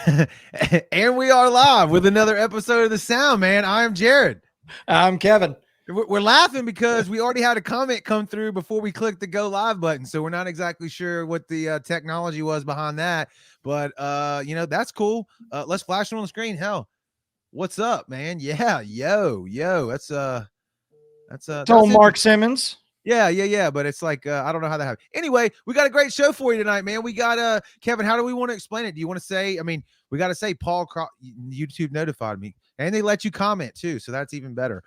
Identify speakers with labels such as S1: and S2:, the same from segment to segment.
S1: And we are live with another episode of The Sound, man. I'm Jared.
S2: I'm Kevin.
S1: We're laughing because we already had a comment come through before we clicked the go live button. So we're not exactly sure what the technology was behind that. But, that's cool. Let's flash it on the screen. Hell, what's up, man? Yeah. Yo. That's
S2: Told Mark Simmons.
S1: Yeah. But it's like, I don't know how that happened. Anyway, we got a great show for you tonight, man. We got, Kevin, how do we want to explain it? Do you want to say, we got to say YouTube notified me and they let you comment too. So that's even better.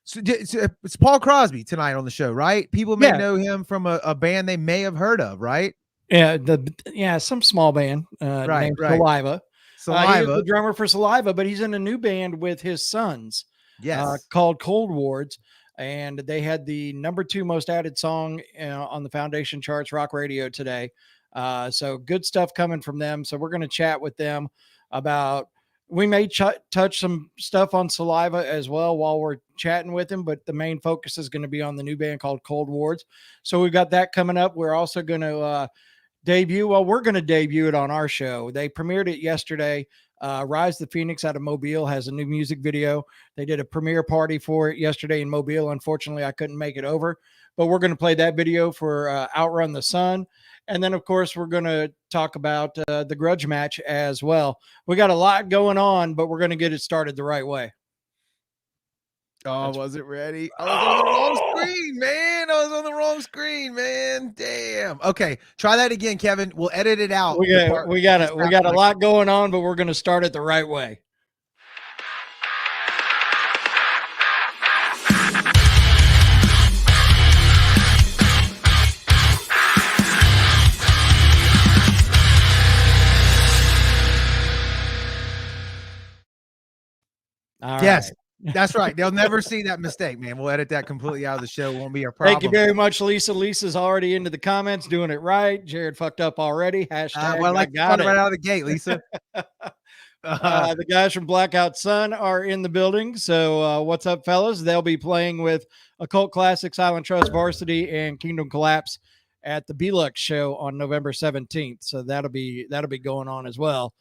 S1: So it's Paul Crosby tonight on the show, right? People may know him from a band they may have heard of, right?
S2: Yeah, some small band named Saliva. He is the drummer for Saliva, but he's in a new band with his sons.
S1: Yes,
S2: called ColdWards, and they had the #2 most added song on the Foundation charts, rock radio today. So good stuff coming from them. So we're going to chat with them about. We may touch some stuff on Saliva as well while we're chatting with him, but the main focus is going to be on the new band called ColdWards. So we've got that coming up. We're also going to debut. Well, we're going to debut it on our show. They premiered it yesterday. Rise the Phoenix out of Mobile has a new music video. They did a premiere party for it yesterday in Mobile. Unfortunately, I couldn't make it over, but we're going to play that video for Outrun the Sun. And then, of course, we're going to talk about the grudge match as well. We got a lot going on, but we're going to get it started the right way.
S1: Oh, was it ready? I was on the wrong screen, man. I was on the wrong screen, man. Damn. Okay, try that again, Kevin. We'll edit it out.
S2: We got a lot going on, but we're going to start it the right way.
S1: Yes, that's right. They'll never see that mistake, man. We'll edit that completely out of the show. It won't be a problem.
S2: Thank you very much, Lisa. Lisa's already into the comments, doing it right. Jared fucked up already. Hashtag
S1: I got it right out of the gate, Lisa.
S2: The guys from Blackout Sun are in the building. So what's up, fellas? They'll be playing with Occult Classic, Silent Trust Varsity, and Kingdom Collapse at the Belux show on November 17th. So that'll be going on as well.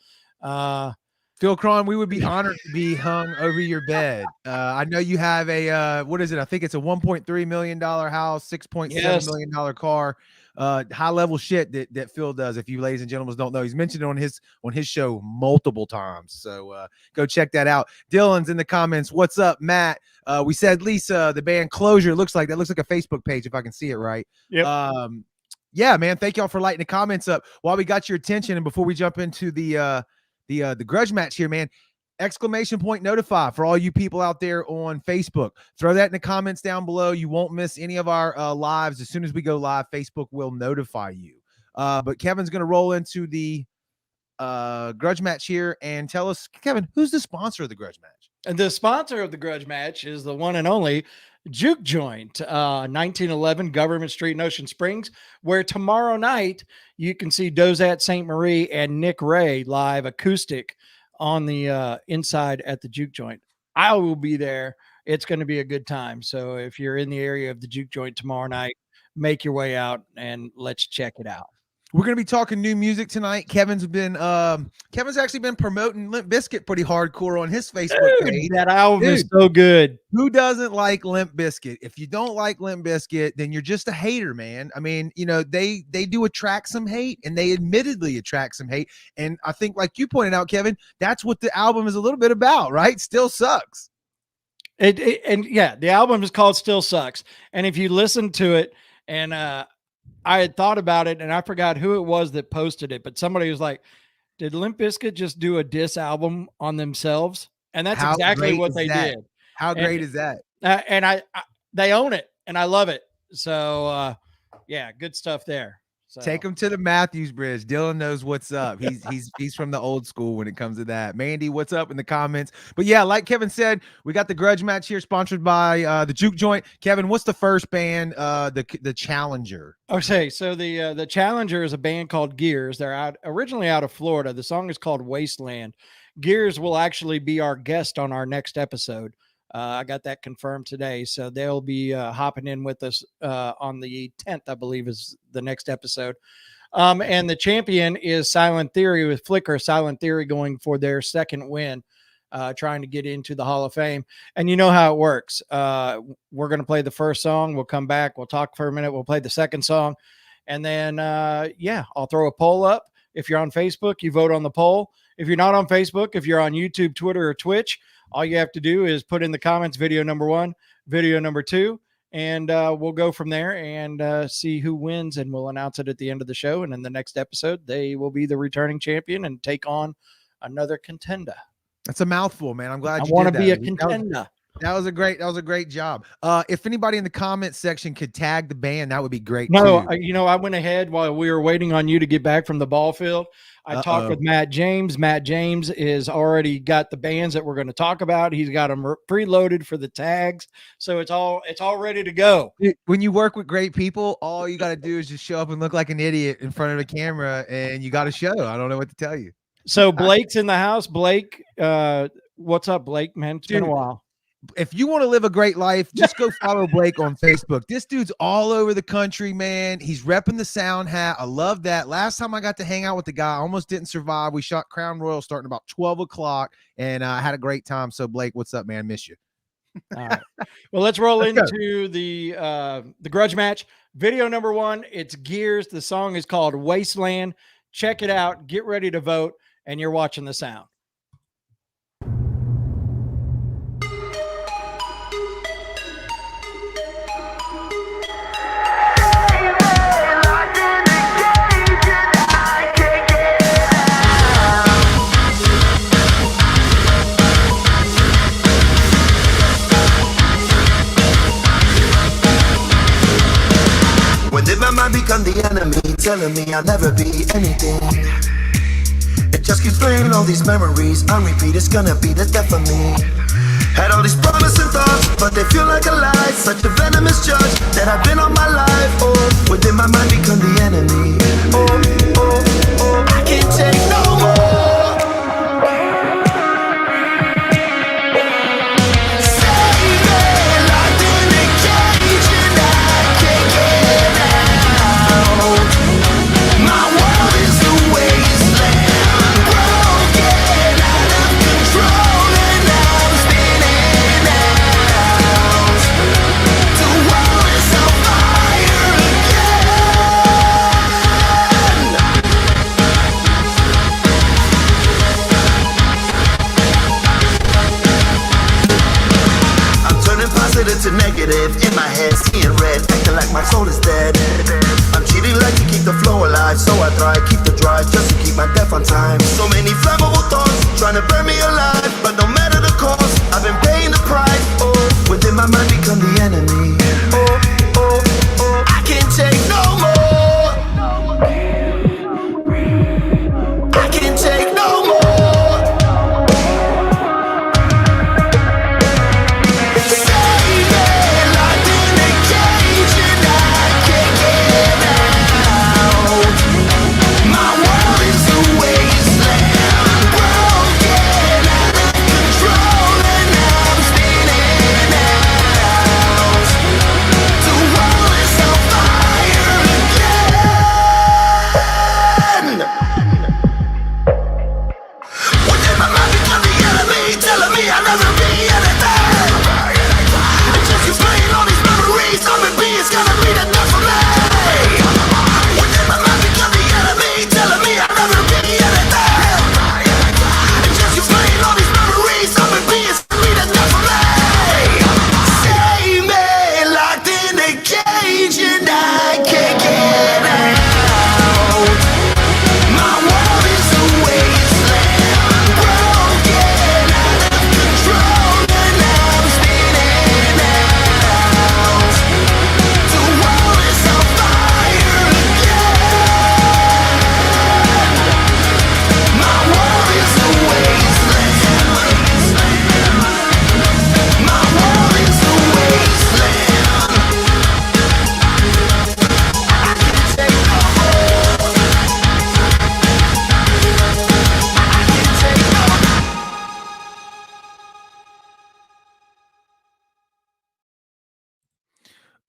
S1: Phil Cron, we would be honored to be hung over your bed. I know you have a what is it? I think it's a $1.3 million house, $6.7 million car, high level shit that Phil does. If you ladies and gentlemen don't know, he's mentioned it on his show multiple times. So go check that out. Dylan's in the comments. What's up, Matt? We said Lisa, the band Closure looks like a Facebook page if I can see it right.
S2: Yep.
S1: Yeah, man. Thank y'all for lighting the comments up while we got your attention. And before we jump into the grudge match here, man, exclamation point notify for all you people out there on Facebook. Throw that in the comments down below. You won't miss any of our lives. As soon as we go live, Facebook will notify you. But Kevin's going to roll into the grudge match here and tell us, Kevin, who's the sponsor of the grudge match?
S2: And the sponsor of the grudge match is the one and only Juke Joint, 1911 Government Street in Ocean Springs, where tomorrow night you can see Dozat St. Marie and Nick Ray live acoustic on the inside at the Juke Joint. I will be there. It's going to be a good time. So if you're in the area of the Juke Joint tomorrow night, make your way out and let's check it out.
S1: We're going to be talking new music tonight. Kevin's actually been promoting Limp Bizkit pretty hardcore on his Facebook page.
S2: That album is so good.
S1: Who doesn't like Limp Bizkit? If you don't like Limp Bizkit, then you're just a hater, man. I mean, they do attract some hate, and they admittedly attract some hate. And I think, like you pointed out, Kevin, that's what the album is a little bit about, right? Still Sucks.
S2: The album is called Still Sucks. And if you listen to it, and I had thought about it and I forgot who it was that posted it, but somebody was like, did Limp Bizkit just do a diss album on themselves? And that's exactly what they did.
S1: How great is that?
S2: And they own it and I love it. So good stuff there. So.
S1: Take him to the Matthews Bridge. Dylan knows what's up. He's from the old school when it comes to that. Mandy, what's up in the comments? But yeah, like Kevin said, we got the grudge match here, sponsored by the Juke Joint. Kevin, what's the first band? The Challenger.
S2: Okay, so the Challenger is a band called Gears. They're originally out of Florida. The song is called Wasteland. Gears will actually be our guest on our next episode. I got that confirmed today. So they'll be hopping in with us on the 10th, I believe, is the next episode. And the champion is Silent Theory with Flicker. Silent Theory going for their second win, trying to get into the Hall of Fame. And you know how it works. We're going to play the first song. We'll come back. We'll talk for a minute. We'll play the second song. And then, I'll throw a poll up. If you're on Facebook, you vote on the poll. If you're not on Facebook, if you're on YouTube, Twitter, or Twitch, all you have to do is put in the comments video number 1, video number 2, and we'll go from there and see who wins, and we'll announce it at the end of the show. And in the next episode, they will be the returning champion and take on another contender.
S1: That's a mouthful, man. I'm glad
S2: I want to be a contender.
S1: That was a great job. If anybody in the comment section could tag the band, that would be great.
S2: No, I went ahead while we were waiting on you to get back from the ball field. I talked with Matt James. Matt James is already got the bands that we're going to talk about. He's got them preloaded for the tags, so it's all ready to go.
S1: When you work with great people, all you got to do is just show up and look like an idiot in front of the camera, and you got a show. I don't know what to tell you.
S2: So Blake's in the house. Blake, what's up, Blake? Man, it's been a while.
S1: If you want to live a great life, just go follow Blake on Facebook. This dude's all over the country, man. He's repping the sound hat. I love that. Last time I got to hang out with the guy, I almost didn't survive. We shot Crown Royal starting about 12 o'clock, and I had a great time. So, Blake, what's up, man? Miss you.
S2: All right. Well, let's roll into the grudge match. Video number 1, it's Gears. The song is called Wasteland. Check it out. Get ready to vote, and you're watching the sound.
S3: My mind become the enemy, telling me I'll never be anything. It just keeps playing all these memories on repeat. It's gonna be the death of me. Had all these promising thoughts, but they feel like a lie. Such a venomous judge that I've been all my life. Oh, within my mind become the enemy. Oh, I can't take no more. To negative in my head, seeing red, acting like my soul is dead. I'm cheating like to keep the flow alive, so I try keep the drive just to keep my death on time. So many flammable thoughts trying to burn me alive, but no matter the cost, I've been paying the price. Oh, within my mind become the enemy. Oh, I can't take no more. I can't take no more.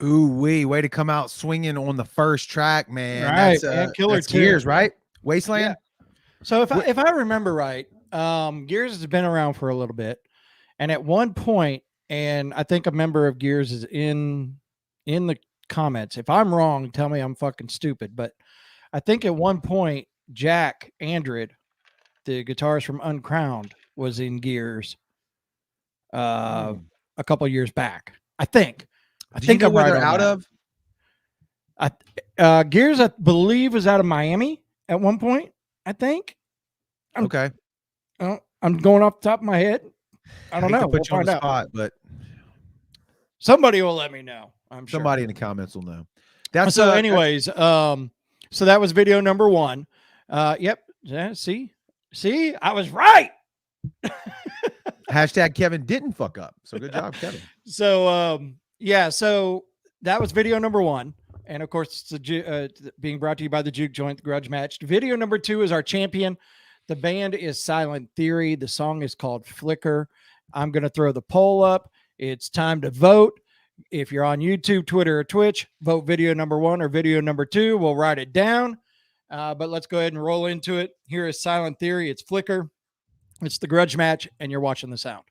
S1: Ooh wee, way to come out swinging on the first track, man.
S2: Right, and Killer
S1: that's
S2: too.
S1: Gears, right? Wasteland.
S2: So if I remember right, Gears has been around for a little bit, and at one point, and I think a member of Gears is in the comments. If I'm wrong, tell me I'm fucking stupid. But I think at one point, Jack Andred, the guitarist from Uncrowned, was in Gears a couple years back. I think.
S1: Do you know
S2: I'm
S1: where
S2: right
S1: they're
S2: on
S1: out
S2: that. of. Gears, I believe, was out of Miami at one point. I think.
S1: Okay.
S2: I'm going off the top of my head. I don't know.
S1: To put you on
S2: find
S1: the
S2: out.
S1: spot, but
S2: Somebody will let me know. I'm sure.
S1: somebody in the comments will know. That's
S2: So, anyways, so that was video number 1. Yep. Yeah, see, I was right.
S1: Hashtag Kevin didn't fuck up. So good job, Kevin.
S2: So, so that was video number 1. And of course, it's being brought to you by the Juke Joint, the Grudge Match. Video number 2 is our champion. The band is Silent Theory. The song is called Flicker. I'm going to throw the poll up. It's time to vote. If you're on YouTube, Twitter, or Twitch, vote video number 1 or video number 2. We'll write it down. But let's go ahead and roll into it. Here is Silent Theory. It's Flicker. It's the Grudge Match, and you're watching the sound.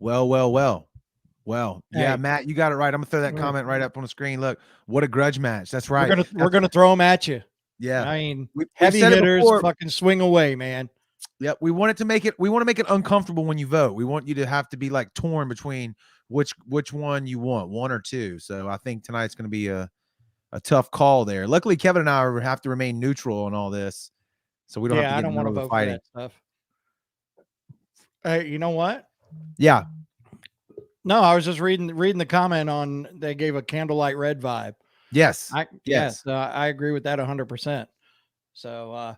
S1: Well, yeah,
S2: Hey.
S1: Matt, you got it right. I'm gonna throw that comment right up on the screen. Look, what a grudge match. That's right.
S2: We're gonna throw them at you.
S1: Yeah.
S2: I mean,
S1: We've
S2: heavy
S1: said it
S2: hitters,
S1: before.
S2: fucking swing away, man.
S1: Yep. We want to make it uncomfortable when you vote. We want you to have to be like torn between which one you want, one or two. So I think tonight's going to be a tough call there. Luckily, Kevin and I have to remain neutral on all this, so we don't have to get
S2: I don't want to vote for that stuff. Hey, you know what?
S1: Yeah.
S2: No, I was just reading the comment on they gave a candlelight red vibe.
S1: Yes.
S2: Yes, I agree with that 100%. So,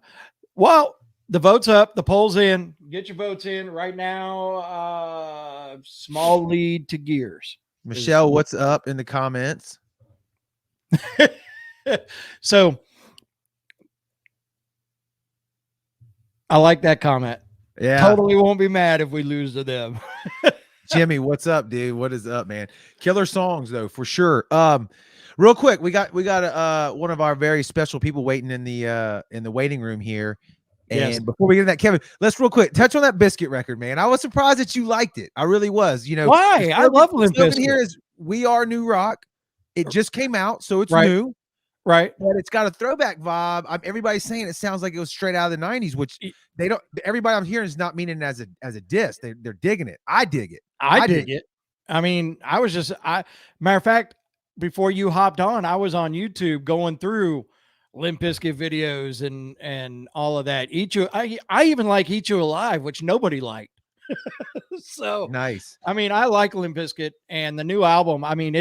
S2: well, the vote's up, the poll's in. Get your votes in right now. Small lead to Gears.
S1: Michelle, what's up in the comments?
S2: So, I like that comment.
S1: Yeah.
S2: Totally won't be mad if we lose to them.
S1: Jimmy, what's up, dude? What is up, man? Killer songs though, for sure. Real quick, we got one of our very special people waiting in the waiting room here. And
S2: Yes.
S1: before we get into that, Kevin, let's real quick touch on that Biscuit record, man. I was surprised that you liked it. I really was. You know
S2: why? I love Limp Bizkit.
S1: Here is We Are New Rock. It just came out, so it's
S2: Right.
S1: new.
S2: Right.
S1: But it's got a throwback vibe. Everybody's saying it sounds like it was straight out of the 90s, which they don't. Everybody I'm hearing is not meaning it as a diss. They're digging it. I dig it.
S2: I dig it. I mean, matter of fact, before you hopped on, I was on YouTube going through Limp Bizkit videos and all of that. I even like Eat You Alive, which nobody liked. So
S1: nice.
S2: I mean, I like Limp Bizkit, and the new album. I mean,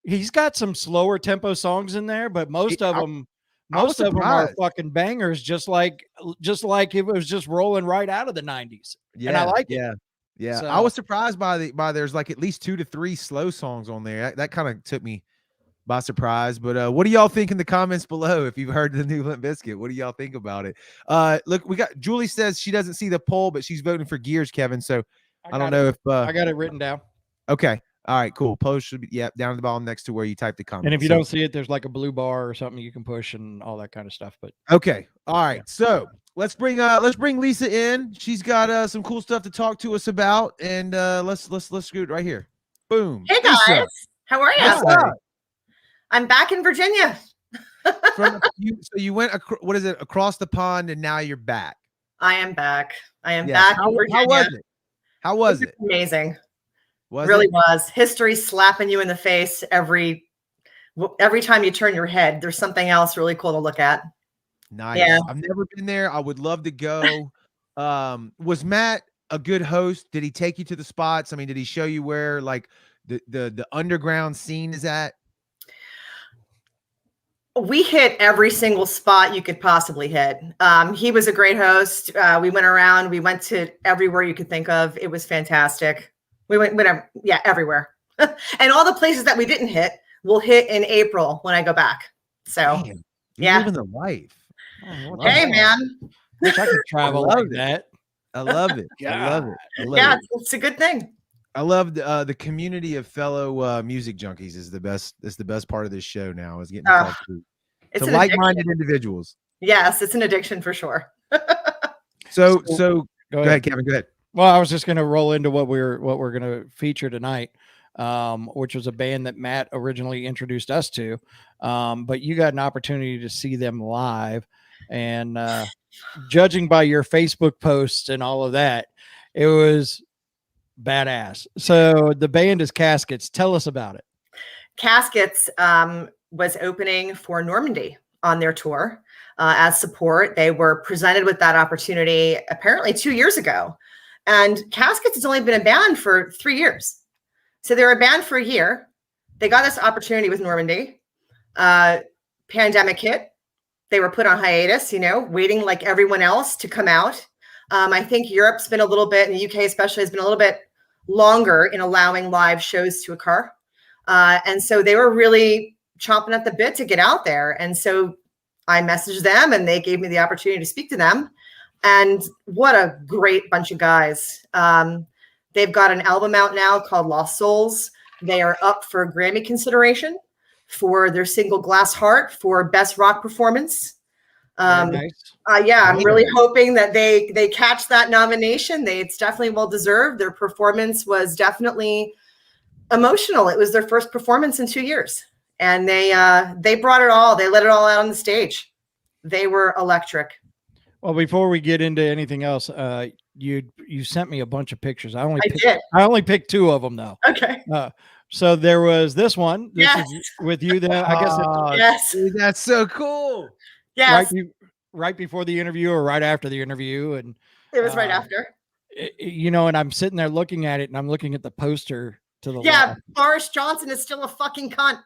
S2: he's got some slower tempo songs in there, but most of them are fucking bangers, just like it was just rolling right out of the 90s.
S1: Yeah,
S2: and I like it.
S1: Yeah.
S2: So,
S1: I was surprised by there's like at least 2 to 3 slow songs on there. That kind of took me by surprise. But what do y'all think in the comments below? If you've heard the new Limp Bizkit, what do y'all think about it? Look, we got Julie says she doesn't see the poll, but she's voting for Gears, Kevin. So I don't know if
S2: I got it written down.
S1: Okay. All right, cool. Post should be down at the bottom next to where you type the comment.
S2: And if you don't see it, there's like a blue bar or something you can push and all that kind of stuff. But
S1: okay. All right. So let's bring Lisa in. She's got some cool stuff to talk to us about. And let's scoot right here. Boom.
S4: Hey guys, Lisa. How are you? I'm back in Virginia.
S1: So you went across the pond, and now you're back.
S4: I am back. I am back in Virginia.
S1: How was it?
S4: Amazing. Was. History slapping you in the face every time you turn your head. There's something else really cool to look at.
S1: Nice. Yeah. I've never been there. I would love to go. Was Matt a good host? Did he take you to the spots? I mean, did he show you where like the underground scene is at?
S4: We hit every single spot you could possibly hit. He was a great host. We went around. We went to everywhere you could think of. It was fantastic. We went everywhere. And all the places that we didn't hit, we'll hit in April when I go back. So,
S1: you're living the life.
S4: Oh, hey, man.
S2: Wish I could travel like that.
S1: I love it. I love it.
S4: It's a good thing.
S1: I love the community of fellow music junkies is the best part of this show now is getting to talk to like-minded individuals.
S4: Yes, it's an addiction for sure.
S1: So go ahead, Kevin. Go ahead.
S2: Well, I was just going to roll into what we're going to feature tonight, which was a band that Matt originally introduced us to. But you got an opportunity to see them live, and judging by your Facebook posts and all of that, it was badass. So the band is Caskets. Tell us about it.
S4: Caskets was opening for Normandy on their tour as support. They were presented with that opportunity apparently 2 years ago. And Caskets has only been a band for 3 years. So they were a band for a year. They got this opportunity with Normandy. Pandemic hit. They were put on hiatus, waiting like everyone else to come out. I think Europe's been a little bit, and the UK especially, has been a little bit longer in allowing live shows to occur. And so they were really chomping at the bit to get out there. And so I messaged them, and they gave me the opportunity to speak to them. And what a great bunch of guys. They've got an album out now called Lost Souls. They are up for Grammy consideration for their single Glass Heart for Best Rock Performance.
S2: Nice.
S4: Yeah, I'm really hoping that they catch that nomination. It's definitely well deserved. Their performance was definitely emotional. It was their first performance in 2 years, and they brought it all. They let it all out on the stage. They were electric.
S2: Well, before we get into anything else, you sent me a bunch of pictures. I only picked 2 of them though.
S4: Okay.
S2: So there was this one. This is with you. Then I guess.
S4: Yes.
S1: Dude, that's so cool.
S4: Yes.
S2: Right before the interview or right after the interview, and
S4: it was right after.
S2: And I'm sitting there looking at it, and I'm looking at the poster to the
S4: left. Boris Johnson is still a fucking cunt.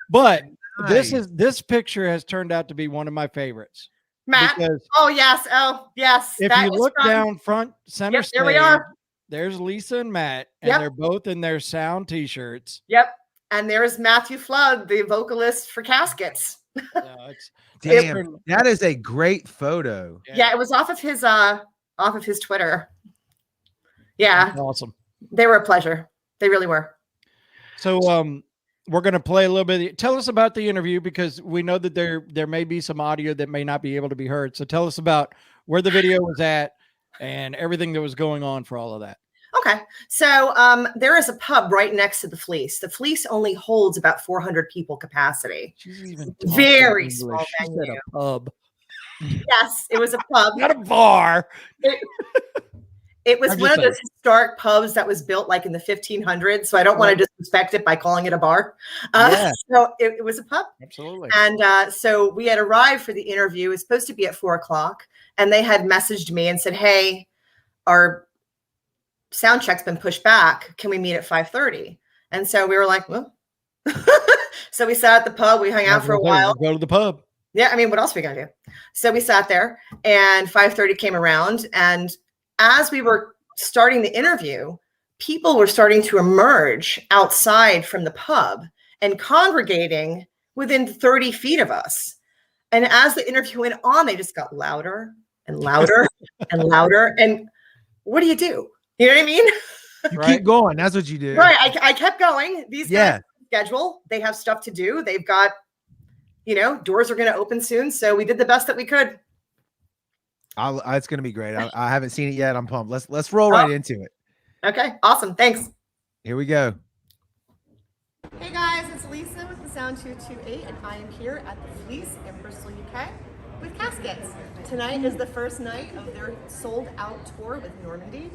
S2: But this picture has turned out to be one of my favorites.
S4: Matt. Yes.
S2: If you look down front center stage,
S4: there we are.
S2: There's Lisa and Matt, and they're both in their sound t-shirts.
S4: Yep. And there's Matthew Flood, the vocalist for Caskets.
S1: Damn, that is a great photo.
S4: Yeah, it was off of his Twitter. Yeah.
S2: Awesome.
S4: They were a pleasure. They really were.
S2: So we're going to play a little bit. Tell us about the interview, because we know that there may be some audio that may not be able to be heard. So tell us about where the video was at and everything that was going on for all of that.
S4: Okay. So there is a pub right next to the Fleece. The Fleece only holds about 400 people capacity. Very small venue.
S2: She said a pub.
S4: Yes, it was a pub.
S2: Not a bar.
S4: It was one of those historic pubs that was built like in the 1500s. So I don't want to disrespect it by calling it a bar. So it was a pub.
S2: Absolutely.
S4: And so we had arrived for the interview. It was supposed to be at 4:00. And they had messaged me and said, hey, our sound check's been pushed back. Can we meet at 5:30? And so we were like, well, so we sat at the pub. We hung out for a while.
S2: Go to the pub.
S4: Yeah. I mean, what else are we going to do? So we sat there, and 5:30 came around, and as we were starting the interview, people were starting to emerge outside from the pub and congregating within 30 feet of us. And as the interview went on, they just got louder and louder and louder. And what do? You know what I mean?
S1: You keep going. That's what you do.
S4: Right. I kept going. These guys schedule. They have stuff to do. They've got, doors are going to open soon. So we did the best that we could.
S1: It's going to be great. I haven't seen it yet. I'm pumped. Let's roll right into it.
S4: Okay. Awesome. Thanks.
S1: Here we go.
S4: Hey guys, it's Lisa with the Sound 228, and I am here at the Fleece in Bristol, UK with Caskets. Tonight is the first night of their sold out tour with Normandy.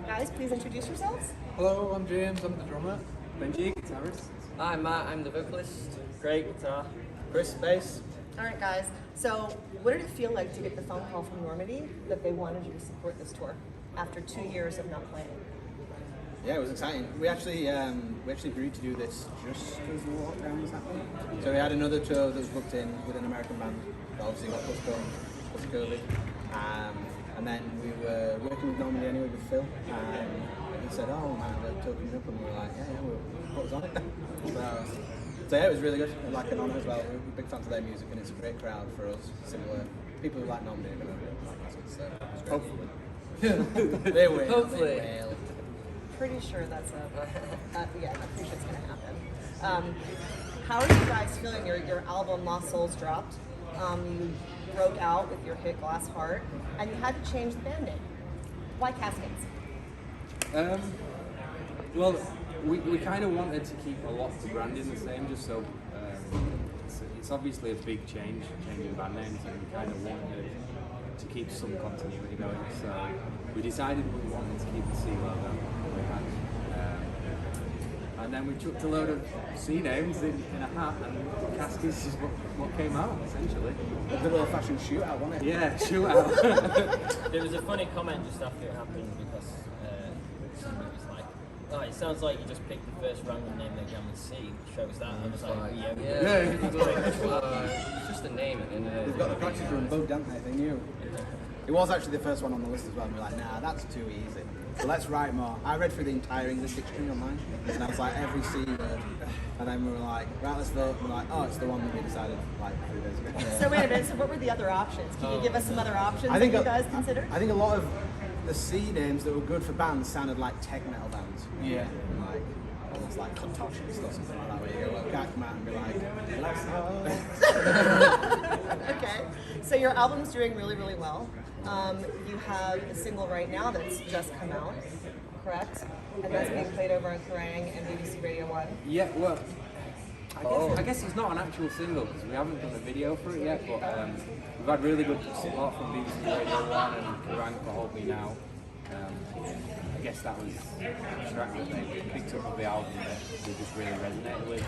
S4: Guys, please introduce yourselves.
S5: Hello, I'm James. I'm the drummer. Benji, guitarist.
S6: Hi, Matt. I'm the vocalist.
S5: Craig, guitar. Chris, bass.
S4: All right, guys. So, what did it feel like to get the phone call from Normandy that they wanted you to support this tour after 2 years of not playing?
S5: Yeah, it was exciting. We actually agreed to do this just as the lockdown was happening. So we had another tour that was booked in with an American band that obviously got postponed because of COVID. And then we were working with Normandy anyway with Phil. And he said, "Oh man, we're tour coming up," and we were like, "Yeah, we'll put us on it." So yeah, it was really good. Like an honour as well. We're big fans of their music, and it's a great crowd for us. Similar people who like Normandy are going to like us. So hopefully, they will.
S6: Hopefully.
S5: They will.
S4: Pretty sure that's I'm pretty sure it's going to happen. How are you guys feeling? Your album Lost Souls dropped. You broke out with your hit Glass Heart, and you had to change the band name. Why Caskets?
S7: Well, we kind of wanted to keep a lot of the branding the same, just so it's obviously a big change, changing band names, and we kind of wanted to keep some continuity going. So we decided we wanted to keep the C logo we had. And then we chucked a load of C names in a hat, and Caskets is what came out, essentially.
S5: A good old-fashioned shootout, wasn't it?
S7: Yeah, shootout.
S6: There was a funny comment just after it happened because somebody was like, "Oh, it sounds like you just picked the first random name they can see. Show us that." And I was like, it's just a name at the end of it.
S5: They've got the practice room bugged, haven't they? They knew. It was actually the first one on the list as well, and we were like, nah, that's too easy. So let's write more. I read through the entire English dictionary online, and I was like, every C word. And then we were like, right, let's vote. And we're like, oh, it's the one that we decided like 3 days ago.
S4: So wait a minute. So what were the other options? Can you give us some other options that you guys considered?
S5: I think a lot of the C names that were good for bands sounded like tech metal bands.
S7: Yeah.
S5: Like there's like contortionist or something like that where you go, well, can't come out and be like,
S4: Okay, so your album's doing really, really well. You have a single right now that's just come out, correct? And that's being played over on Kerrang and BBC Radio 1.
S7: Yeah, well, I guess it's not an actual single because we haven't done a video for it yet, but we've had really good support from BBC Radio 1 and Kerrang for Hold Me Now. I guess that was a track that they picked up of the album that we just really resonated with.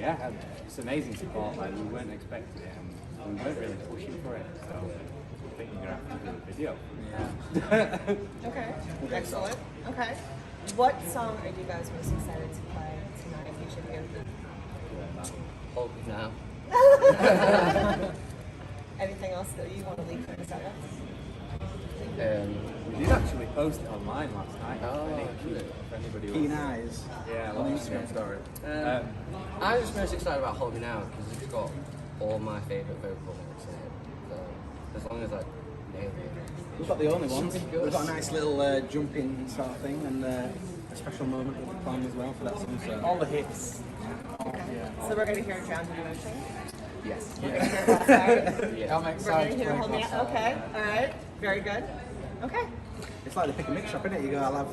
S7: Yeah, it's amazing support. Like, we weren't expecting it and we weren't really pushing for it, so I think we're going to have to do a video. Yeah.
S4: Okay, excellent. Okay. What song are you guys most excited to play tonight, each of you?
S6: Hold Me Now.
S4: Anything else that you want to leave from the setup?
S7: We did actually post it online last night.
S6: Oh,
S7: if anybody was.
S5: Keen Eyes.
S7: Yeah,
S5: On the Instagram story.
S6: I'm just most excited about Hold Me Now because it's got all my favourite vocal lyrics in it. So as long as I nail it.
S5: We've got the only ones.
S6: Something good.
S5: We've got a nice little jumping sort of thing and a special moment with the plan as well for that song. So.
S7: All the hits.
S4: Okay. So we're going to hear Drowned in Emotion.
S5: Yes.
S4: We're going to hear Crossfire.
S7: Yeah.
S4: We're going to hear Hold Me Now. Okay. All right. Very good. Okay.
S5: It's like the pick and mix shop, isn't it? You go, I'll have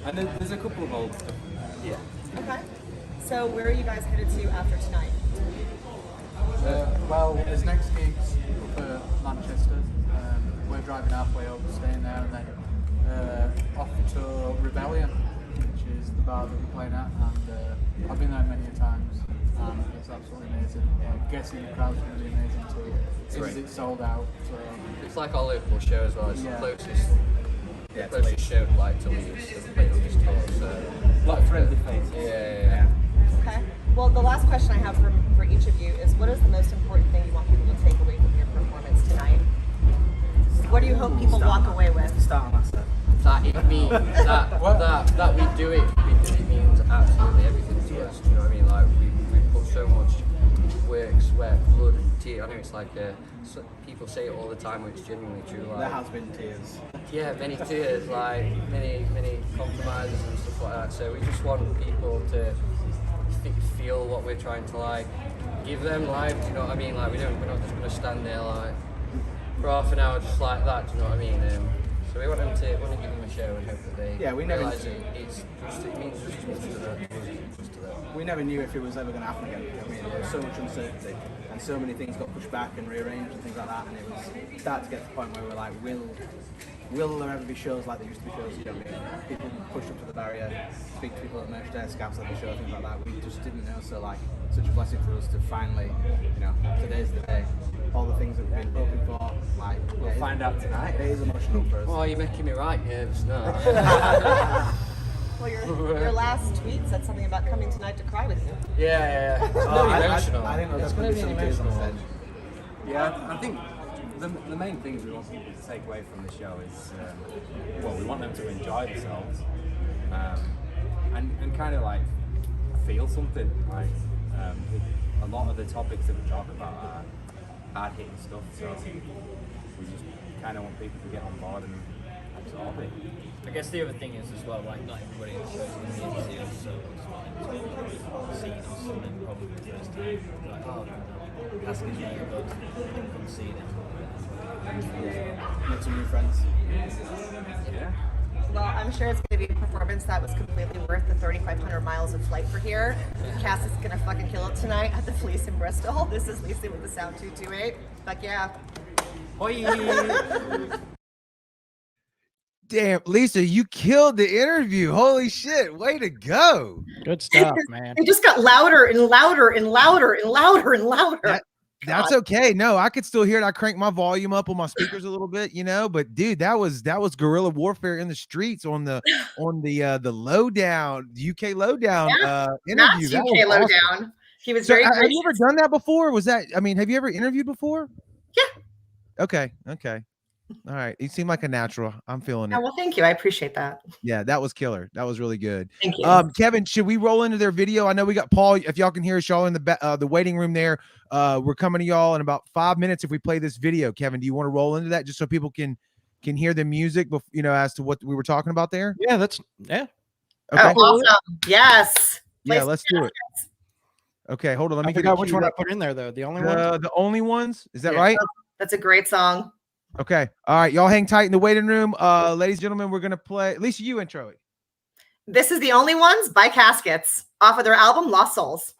S7: And there's a couple of old stuff.
S6: Yeah.
S4: Okay. So where are you guys headed to after tonight?
S8: Well, his next gig's up at Manchester. We're driving halfway up, staying there, and then off to Rebellion, which is the bar that we're playing at. And I've been there many times, and it's absolutely amazing. Guessing the crowd's going to be amazing too. Since it's sold out. So.
S6: It's like our local show as well. It's the closest show like to Leeds that's played on this tour. So
S7: Like friendly faces.
S6: Yeah.
S4: Okay. Well, the last question I have for each of you is, what is the most important thing you want people to take away from your performance tonight? What do you hope people walk away with?
S5: Start on that set.
S6: That it means that we do it means absolutely everything to us. Do you know what I mean? Like we put so much work, sweat, blood, and tears. I know it's like people say it all the time, but it's genuinely true. Like,
S5: There has been tears.
S6: yeah, many tears, like many compromises and stuff like that. So we just want people to feel what we're trying to like give them live. Do you know what I mean? Like we're not just going to stand there like for half an hour just like that. Do you know what I mean? So we want to give them a show and hope that they realise it means just as much to them.
S5: We never knew if it was ever going to happen again. I mean, there was so much uncertainty, and so many things got pushed back and rearranged and things like that. And it was started to get to the point where we were like, will there ever be shows like there used to be shows? You know, people push up to the barrier, speak to people at the merch desk, scouts at the show, things like that. We just didn't know. So like, such a blessing for us to finally, you know, today's the day. All the things that we've been hoping for, like
S7: We'll find out tonight.
S5: It is emotional for us.
S6: Oh, you're making me right nervous now.
S4: Well, your last tweet said something about coming tonight to cry with you.
S6: Yeah. It's
S5: Oh,
S6: really emotional.
S5: I think there's going to be some tears on the stage.
S7: Yeah, I think the main things we want people to take away from the show is, well, we want them to enjoy themselves and kind of like feel something. Like a lot of the topics that we talk about are hard hitting stuff, so we just kind of want people to get on board and absorb it.
S6: I guess the other thing is as well, like not everybody in the show is going to be into it, so it's not into seeing us and then probably the first time like, oh, that's going to be good, come see them.
S5: Make some new friends.
S7: Yeah.
S4: Well, I'm sure it's going to be a performance that was completely worth the 3,500 miles of flight for here. Cass is going to fucking kill it tonight at the Fleece in Bristol. This is Lisa with the Sound 228. Fuck yeah.
S7: Bye.
S1: Damn, Lisa, you killed the interview. Holy shit. Way to go.
S2: Good stuff, man.
S4: It just got louder and louder and louder and louder and louder.
S1: That's okay. No, I could still hear it. I cranked my volume up on my speakers a little bit, you know, but dude, that was guerrilla warfare in the streets on the lowdown, UK lowdown interview.
S4: Not UK lowdown. He was very
S1: have
S4: gracious.
S1: you ever done that before? Have you ever interviewed before?
S4: Yeah.
S1: Okay. All right. You seem like a natural. I'm feeling it.
S4: Oh, well, thank you. I appreciate that.
S1: Yeah, that was killer. That was really good.
S4: Thank you.
S1: Kevin, should we roll into their video? I know we got Paul. If y'all can hear us, y'all in the waiting room there. We're coming to y'all in about 5 minutes if we play this video. Kevin, do you want to roll into that just so people can can hear the music, as to what we were talking about there?
S2: Yeah.
S1: Okay.
S4: Oh, awesome. Yes.
S1: Yeah, let's do it. Okay, hold on. Let me get
S2: which one I put in there though. The only one.
S1: The only ones. Is that right?
S4: That's a great song.
S1: Okay. All right, y'all hang tight in the waiting room. Ladies and gentlemen, we're gonna play. Lisa, you intro it.
S4: This is The Only Ones by Caskets off of their album Lost Souls.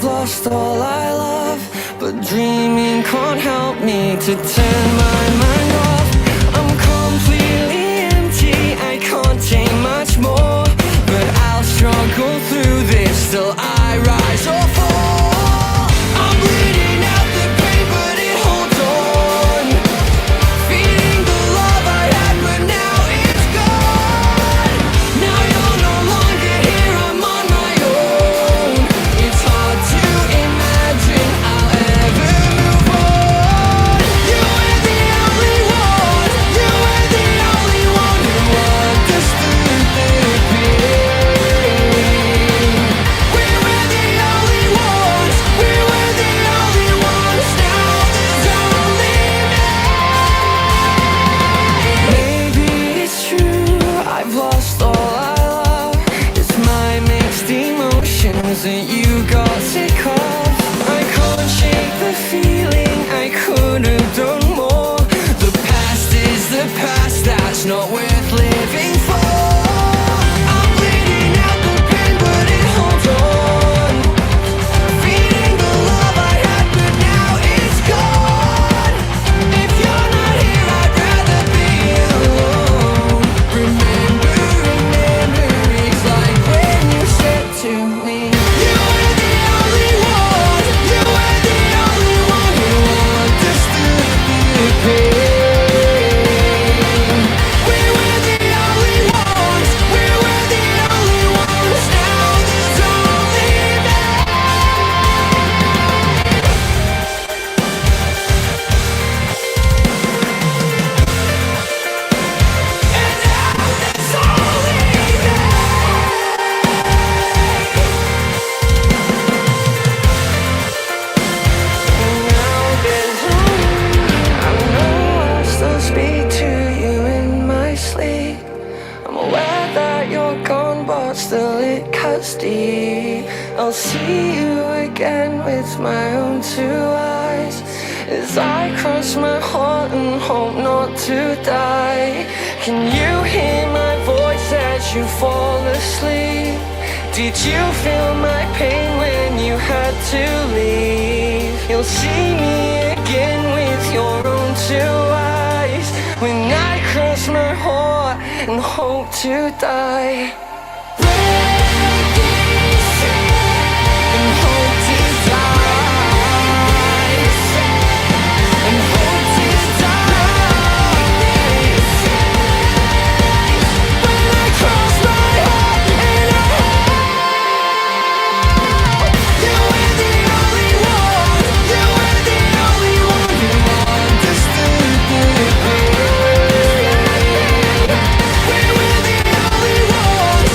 S9: Lost all I love, but dreaming can't help me to turn my mind off. I'm completely empty, I can't take much more, but I'll struggle through this till I rise or fall. I'm bleeding out the pain, but it holds on, feeding the love I had, but now it's gone. Now you're no longer here, I'm on my own. It's hard to imagine I'll ever move on. You were the only one, you were the only one who understood the pain. We were the only ones, we were the only ones. Now there's only me. Maybe it's true, I've lost all I love. It's my mixed emotions that you got sick of. I can't shake the feeling, I could have done more. The past is the past, that's not worth living for. I'm bleeding out the pain, but it holds on, feeding the love I had, but now it's gone. If you're not here, I'd rather be alone. Remembering memories like when you said to me, you were the only one, you were the only one who understood the pain. We were the only ones, we were the only ones. Now there's only me. And now there's only me. I know I still speak to you in my sleep. I'm aware that you're gone, but still it cuts deep. I'll see you again with my own two eyes, as I cross my heart and hope not to die. Can you hear my voice as you fall asleep? Did you feel my pain when you had to leave? You'll see me again with your own two eyes, when I cross my heart and hope to die. Break these and hope to die, and hope to die. When I cross my heart and you were the only one, you were the only one who understood the pain. We were the only one,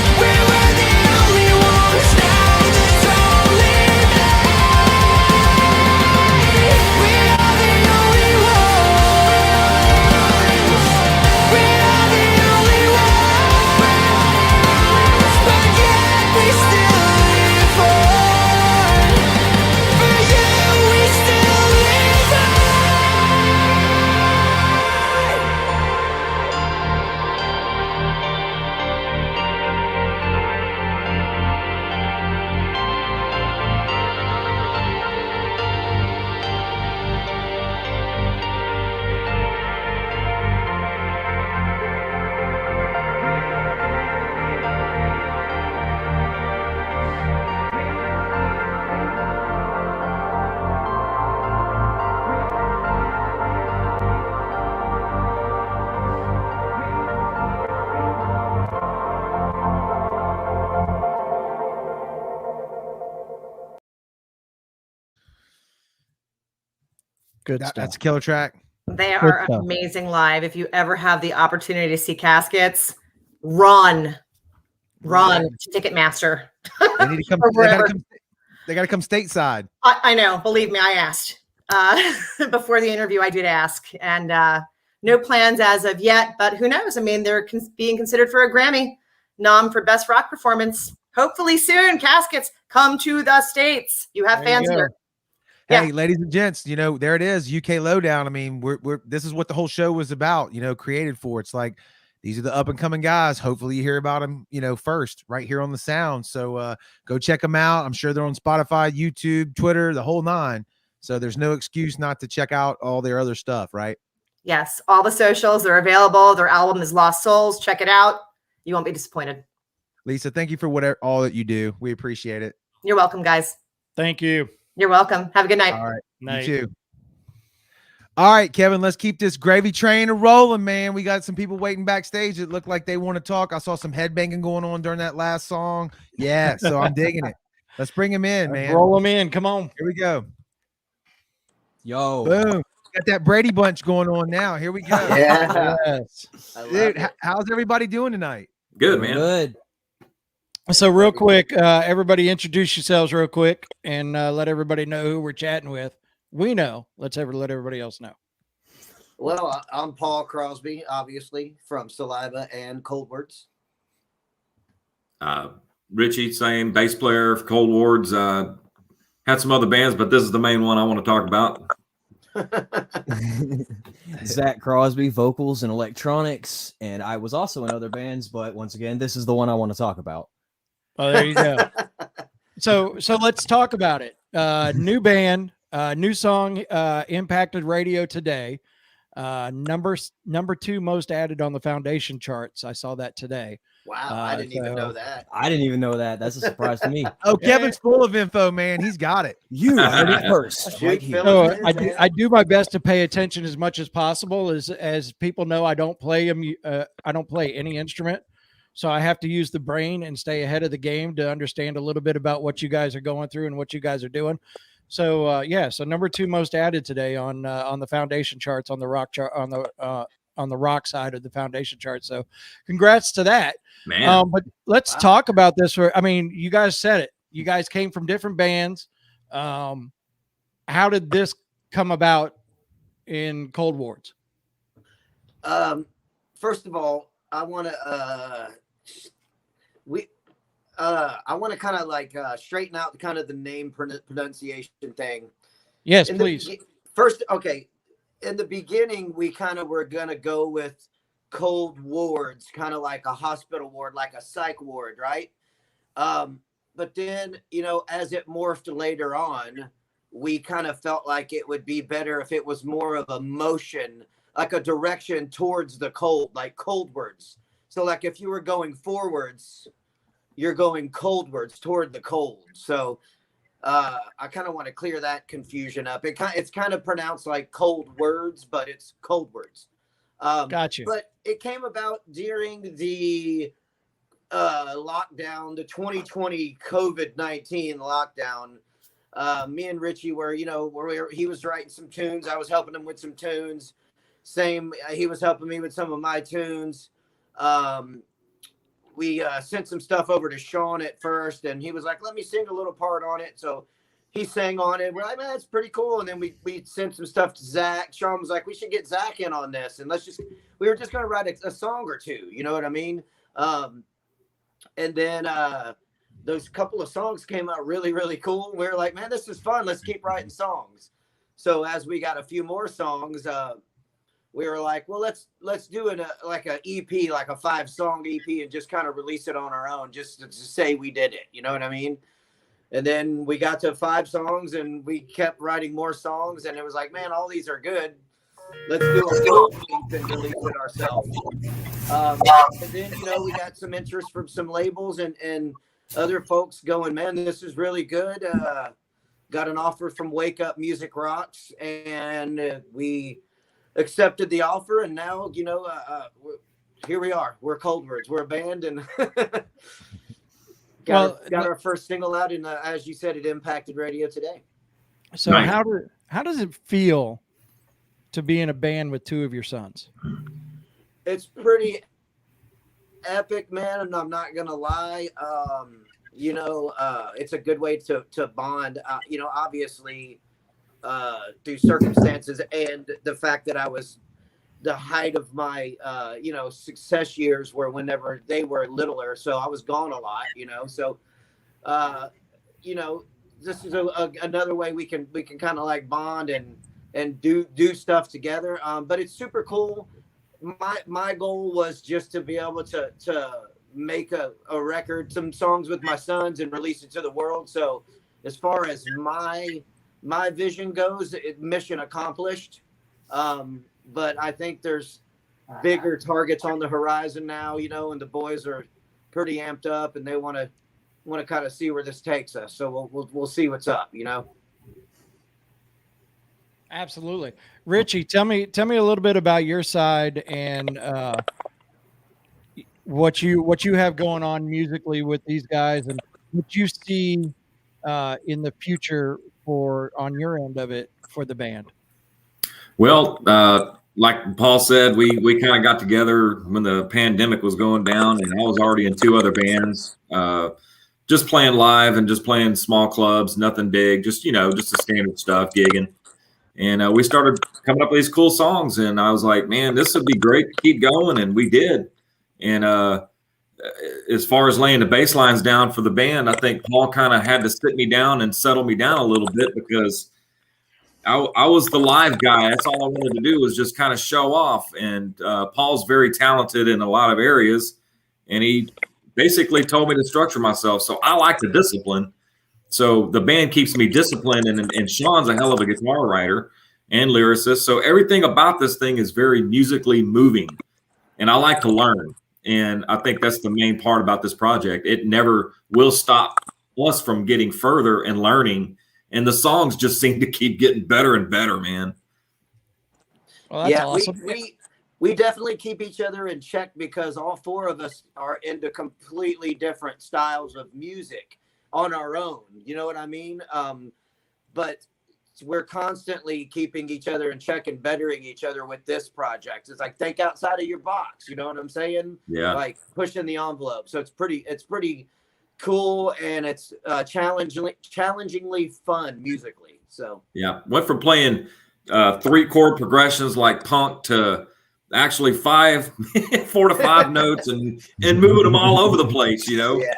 S2: Good stuff.
S1: That's a killer track.
S4: They are
S2: stuff.
S4: amazing live. If you ever have the opportunity to see Caskets, run to Ticketmaster.
S1: They need to come.
S4: Or wherever.
S1: They got to come stateside.
S4: I know. Believe me, I asked before the interview. I did ask, and no plans as of yet. But who knows? I mean, they're being considered for a Grammy nom for Best Rock Performance. Hopefully soon. Caskets, come to the States. You have fans here.
S1: Hey,
S4: Yeah.
S1: ladies and gents, there it is. UK Lowdown. I mean, this is what the whole show was about, created for. It's like, these are the up and coming guys. Hopefully you hear about them, first right here on the sound. So go check them out. I'm sure they're on Spotify, YouTube, Twitter, the whole nine. So there's no excuse not to check out all their other stuff, right?
S4: Yes. All the socials are available. Their album is Lost Souls. Check it out. You won't be disappointed.
S1: Lisa, thank you for all that you do. We appreciate it.
S4: You're welcome, guys.
S2: Thank you.
S4: You're welcome. Have a good night.
S1: All right.
S2: Night.
S1: You too. All right, Kevin, let's keep this gravy train rolling, man. We got some people waiting backstage that look like they want to talk. I saw some headbanging going on during that last song. Yeah, so I'm digging it. Let's bring him in, man.
S2: Roll him in. Come on.
S1: Here we go.
S10: Yo.
S1: Boom. Got that Brady Bunch going on now. Here we go.
S10: Yeah.
S1: Yes. Dude, how's everybody doing tonight?
S11: Good, man.
S10: Good.
S2: So real quick, everybody introduce yourselves real quick and let everybody know who we're chatting with. We know. Let's let everybody else know.
S12: Well, I'm Paul Crosby, obviously, from Saliva and ColdWards.
S11: Richie, same bass player for ColdWards. Had some other bands, but this is the main one I want to talk about.
S10: Zach Crosby, vocals and electronics, and I was also in other bands, but once again, this is the one I want to talk about.
S2: Oh, there you go. So let's talk about it. New band, new song, impacted radio today. Number 2 most added on the Foundation charts. I saw that today.
S12: Wow, I didn't even know that.
S10: I didn't even know that. That's a surprise to me.
S1: Oh, Kevin's full of info, man. He's got it.
S10: You heard it first. Right here.
S2: So I do my best to pay attention as much as possible. As people know, I don't play any instrument, so I have to use the brain and stay ahead of the game to understand a little bit about what you guys are going through and what you guys are doing. So so number 2 most added today on the Foundation charts, on the rock chart, on the rock side of the Foundation chart. So congrats to that,
S11: man.
S2: But let's talk about this. You guys said it. You guys came from different bands. How did this come about in ColdWards?
S12: First of all, I want to I want to kind of like straighten out kind of the name pronunciation thing.
S2: Yes, please.
S12: First, okay. In the beginning, we kind of were going to go with ColdWards, kind of like a hospital ward, like a psych ward, right? But then, as it morphed later on, we kind of felt like it would be better if it was more of a motion, like a direction towards the cold, like ColdWards. So like if you were going forwards, you're going ColdWards toward the cold. So I kind of want to clear that confusion up. It's kind of pronounced like cold words, but it's ColdWards.
S2: Gotcha.
S12: But it came about during the lockdown, the 2020 COVID-19 lockdown. Me and Richie were, he was writing some tunes. I was helping him with some tunes. Same, he was helping me with some of my tunes. We sent some stuff over to Sean at first, and he was like, let me sing a little part on it. So he sang on it. We're like, man, that's pretty cool. And then we sent some stuff to Zach. Sean was like, we should get Zach in on this. And we were just going to write a song or two. You know what I mean? And then those couple of songs came out really, really cool. We were like, man, this is fun. Let's keep writing songs. So as we got a few more songs, we were like, well, let's do it like a EP, like a 5-song EP, and just kind of release it on our own, just to say we did it. You know what I mean? And then we got to 5 songs, and we kept writing more songs, and it was like, man, all these are good. Let's do a full length and release it ourselves. And then, we got some interest from some labels and other folks going, man, this is really good. Got an offer from Wake Up Music Rocks, and we accepted the offer, and now here we are. We're ColdWards. We're a band, and got our first single out, and as you said, it impacted radio today.
S2: So how does it feel to be in a band with two of your sons?
S12: It's pretty epic, man. And I'm not gonna lie. It's a good way to bond. Obviously, through circumstances and the fact that I was the height of my success years were whenever they were littler, so I was gone a lot. So this is another way we can kind of like bond and do stuff together. But it's super cool. My goal was just to be able to make a record, some songs with my sons and release it to the world. So as far as my vision goes, mission accomplished. But I think there's bigger targets on the horizon now, and the boys are pretty amped up and they want to kind of see where this takes us. So we'll see what's up,
S2: Absolutely. Richie, tell me a little bit about your side and what you have going on musically with these guys and what you see in the future on your end of it for the band.
S11: Well, like Paul said, we kind of got together when the pandemic was going down, and I was already in 2 other bands, just playing live and just playing small clubs, nothing big, just the standard stuff, gigging. And we started coming up with these cool songs, and I was like, man, this would be great to keep going, and we did. And as far as laying the bass lines down for the band, I think Paul kind of had to sit me down and settle me down a little bit because I was the live guy. That's all I wanted to do was just kind of show off. And Paul's very talented in a lot of areas, and he basically told me to structure myself. So I like the discipline. So the band keeps me disciplined, and Sean's a hell of a guitar writer and lyricist. So everything about this thing is very musically moving, and I like to learn. And I think that's the main part about this project. It never will stop us from getting further and learning. And the songs just seem to keep getting better and better, man.
S2: Well, that's awesome.
S12: We definitely keep each other in check because all 4 of us are into completely different styles of music on our own. You know what I mean? But we're constantly keeping each other in check and bettering each other with this project. It's like, think outside of your box. You know what I'm saying?
S11: Yeah.
S12: Like pushing the envelope. So it's pretty cool, and it's challengingly fun musically. So
S11: yeah, went from playing 3 chord progressions like punk to actually 4 to 5 notes and moving them all over the place,
S12: Yeah.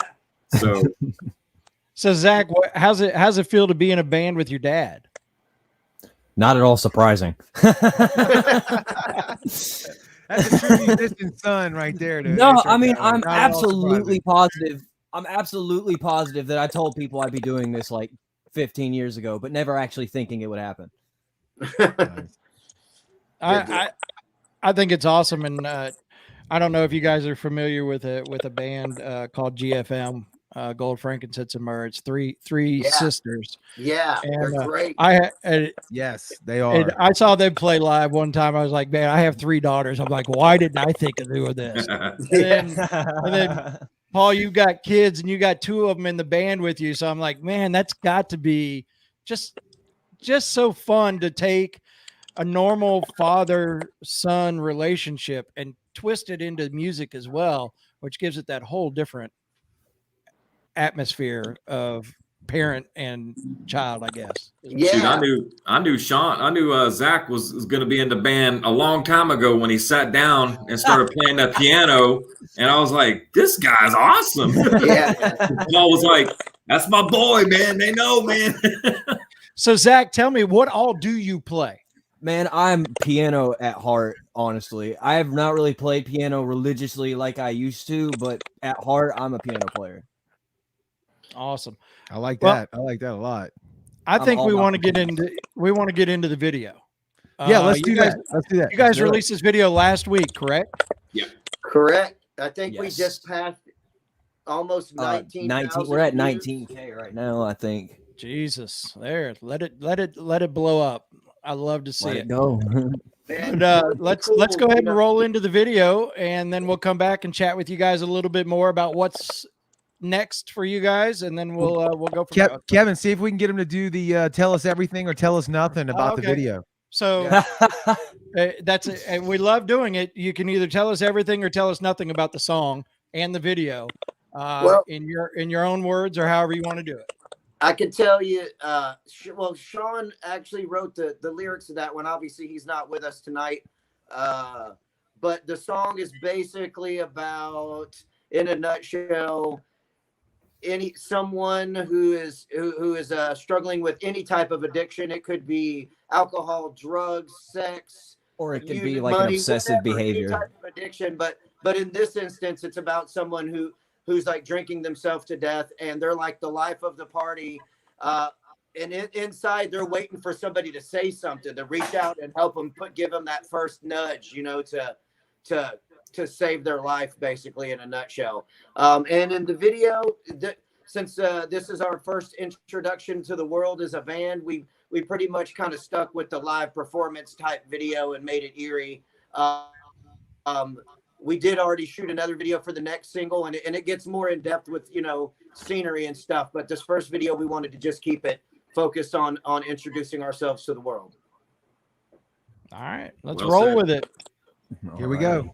S2: So Zach, how's it feel to be in a band with your dad?
S10: Not at all surprising.
S1: That's a true musician son right there.
S10: No, I mean, I'm absolutely positive. I'm absolutely positive that I told people I'd be doing this like 15 years ago, but never actually thinking it would happen.
S2: I think it's awesome, and I don't know if you guys are familiar with a band called GFM, Gold, Frankincense, and Myrrh. It's three sisters.
S12: Yeah,
S2: and,
S12: they're great.
S1: Yes, they are.
S2: And I saw them play live one time. I was like, man, I have 3 daughters. I'm like, why didn't I think of doing this? And then Paul, you got kids, and you got 2 of them in the band with you. So I'm like, man, that's got to be just so fun to take a normal father-son relationship and twist it into music as well, which gives it that whole different atmosphere of parent and child, I guess.
S12: Yeah.
S11: Shoot, I knew Zach was going to be in the band a long time ago when he sat down and started playing that piano, and I was like, this guy's awesome.
S12: Yeah.
S11: Paul was like, that's my boy, man. They know, man.
S2: So Zach, tell me, what all do you play?
S10: Man, I'm piano at heart, honestly. I have not really played piano religiously like I used to, but at heart, I'm a piano player.
S2: Awesome.
S1: I like that. I like that a lot.
S2: I think we want to get into the video.
S1: Yeah, let's do that. Let's do that.
S2: You guys released this video last week, correct?
S11: Yeah.
S12: Correct. I think we
S10: Yes.
S12: just passed almost 19,000
S10: We're at
S12: views.
S10: 19K right now, I think.
S2: Jesus, there. Let it blow up. I love to see
S10: Let
S2: it.
S10: it go.
S12: Man,
S2: Let's
S12: cool,
S2: go ahead
S12: you know.
S2: and roll into the video, and then we'll come back and chat with you guys a little bit more about what's next for you guys, and then we'll go from there.
S1: Kevin, see if we can get him to do the tell us everything or tell us nothing about the
S2: Okay.
S1: video.
S2: So and we love doing it. You can either tell us everything or tell us nothing about the song and the video, in your own words or however you want to do it.
S12: I can tell you, well, Sean actually wrote the lyrics of that one. Obviously, he's not with us tonight. But the song is basically about, in a nutshell, someone who is struggling with any type of addiction. It could be alcohol, drugs, sex,
S10: or it could be like
S12: money,
S10: an obsessive behavior.
S12: Any type of addiction, but in this instance, it's about someone who's like drinking themselves to death, and they're like the life of the party. And inside, they're waiting for somebody to say something, to reach out and help them, give them that first nudge, to save their life, basically, in a nutshell. And in the video, since this is our first introduction to the world as a band, we pretty much kind of stuck with the live performance type video and made it eerie. We did already shoot another video for the next single, and it gets more in depth with, scenery and stuff. But this first video, we wanted to just keep it focused on introducing ourselves to the world.
S2: All right, let's roll with it.
S1: Here we go.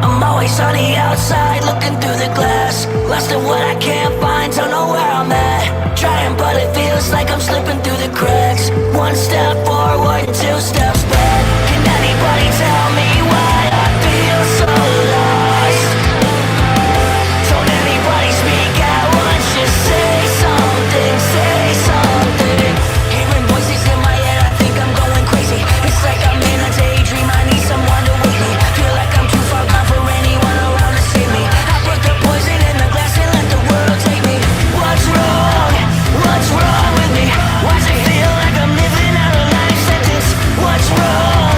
S9: I'm always on the outside, looking through the glass. Lost in what I can't find, don't know where I'm at. Trying, but it feels like I'm slipping through the cracks. One step forward and two steps back. Can anybody tell me why I feel so lost? Don't anybody speak out once, just say something, say something. Hearing voices in my head, I think I'm going crazy. It's like I'm in a daydream, I need someone to wake me. Feel like I'm too far gone for anyone around to save me. I put the poison in the glass and let the world take me. What's wrong? What's wrong with me? Why's it feel like I'm living out a life sentence? What's wrong?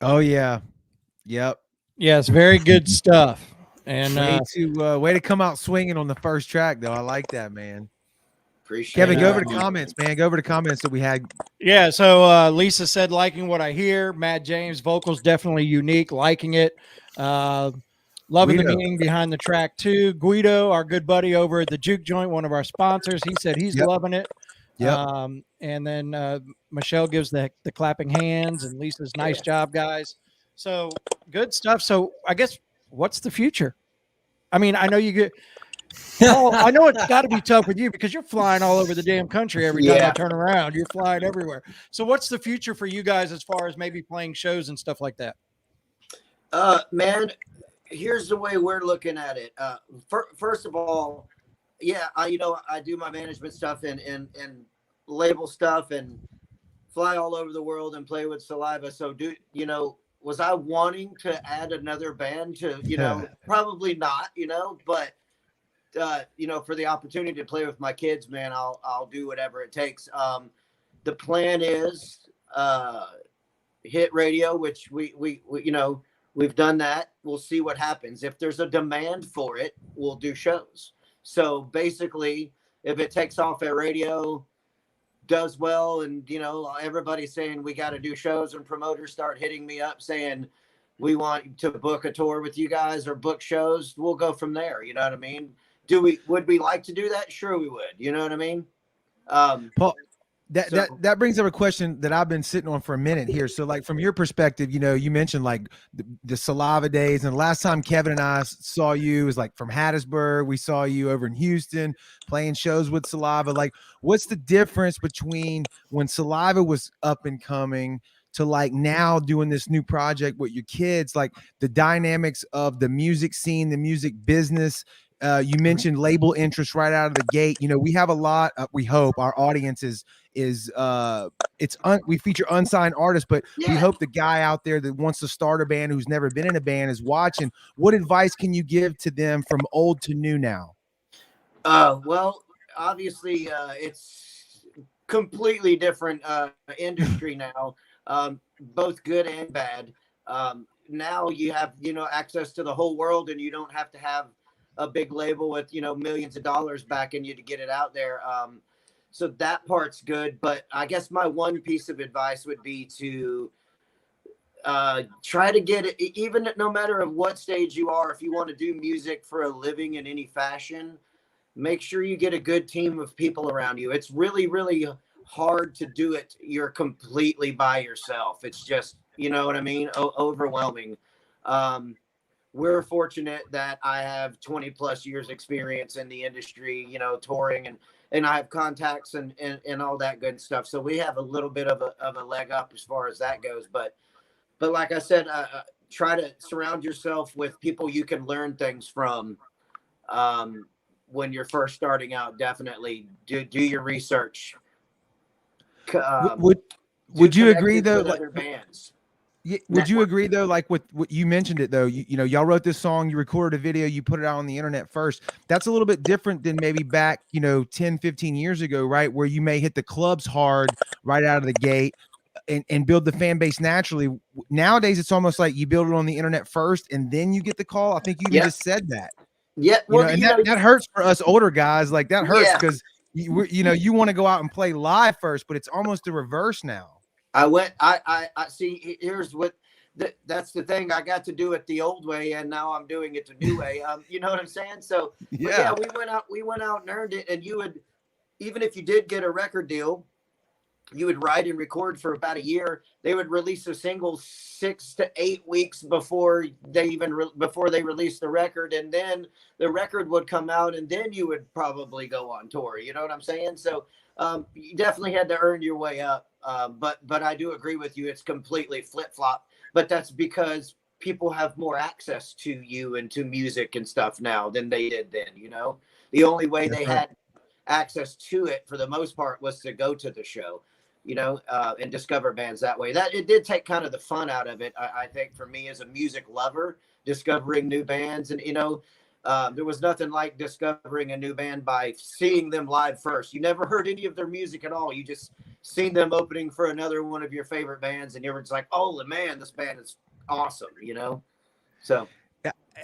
S1: Oh yeah. Yep.
S2: Yes, very good stuff. And
S1: way to come out swinging on the first track, though. I like that, man.
S12: Appreciate
S1: Kevin, go
S12: it.
S1: over to comments, man. Go over to comments that we had.
S2: Yeah, so Lisa said, liking what I hear. Matt James, vocals definitely unique, liking it. Loving the
S1: Guido.
S2: meaning behind the track, too. Guido, our good buddy over at the Juke Joint, one of our sponsors, he said he's loving it.
S1: Yep.
S2: And then Michelle gives the clapping hands, and Lisa's nice job, guys. So good stuff. So I guess what's the future? I mean, I know you get. Paul, I know it's got to be tough with you because you're flying all over the damn country every time I turn around. You're flying everywhere. So what's the future for you guys as far as maybe playing shows and stuff like that?
S12: Man, here's the way we're looking at it. First of all, I do my management stuff and label stuff and fly all over the world and play with Saliva. So was I wanting to add another band to, probably not, but for the opportunity to play with my kids, man, I'll do whatever it takes. The plan is hit radio, which we've done that. We'll see what happens. If there's a demand for it, we'll do shows. So basically, if it takes off at radio, does well, and everybody's saying we got to do shows, and promoters start hitting me up saying we want to book a tour with you guys or book shows, we'll go from there. You know what I mean? Would we like to do that? Sure, we would. You know what I mean?
S1: Paul, that brings up a question that I've been sitting on for a minute here. So, like, from your perspective, you mentioned like the Saliva days, and the last time Kevin and I saw you was like from Hattiesburg. We saw you over in Houston playing shows with Saliva. Like, what's the difference between when Saliva was up and coming to like now doing this new project with your kids? Like the dynamics of the music scene, the music business. You mentioned label interest right out of the gate. We have a lot. We hope our audience we feature unsigned artists, but we hope the guy out there that wants to start a band who's never been in a band is watching. What advice can you give to them from old to new now?
S12: Well, obviously, it's completely different industry now, both good and bad. Now you have access to the whole world, and you don't have to have a big label with millions of dollars backing you to get it out there. So that part's good, but I guess my one piece of advice would be to try to get it, even no matter of what stage you are. If you want to do music for a living in any fashion, make sure you get a good team of people around you. It's really, really hard to do it. You're completely by yourself. It's just, what I mean? Overwhelming. We're fortunate that I have 20 plus years experience in the industry, touring, and I have contacts and all that good stuff. So we have a little bit of a leg up as far as that goes. But like I said, try to surround yourself with people you can learn things from. When you're first starting out, definitely do your research.
S1: Would you agree though?
S12: With other bands.
S1: Yeah, would you agree though, like with what you mentioned it though, y'all wrote this song, you recorded a video, you put it out on the internet first. That's a little bit different than maybe back, 10, 15 years ago, right? Where you may hit the clubs hard right out of the gate and build the fan base naturally. Nowadays, it's almost like you build it on the internet first and then you get the call. I think you even just said that.
S12: Yeah. Well,
S1: that hurts for us older guys. Like that hurts because you want to go out and play live first, but it's almost the reverse now.
S12: I see. Here's what that's the thing. I got to do it the old way, and now I'm doing it the new way. You know what I'm saying? So we went out and earned it. And you would, even if you did get a record deal, you would write and record for about a year. They would release a single 6 to 8 weeks before they released the record, and then the record would come out, and then you would probably go on tour. You know what I'm saying? So you definitely had to earn your way up. But I do agree with you. It's completely flip-flop, but that's because people have more access to you and to music and stuff now than they did then. The only way they had access to it for the most part was to go to the show, and discover bands that way. That it did take kind of the fun out of it. I think for me as a music lover, discovering new bands, and there was nothing like discovering a new band by seeing them live first. You never heard any of their music at all. You just seen them opening for another one of your favorite bands, and you're just like, oh man, this band is awesome, you know? So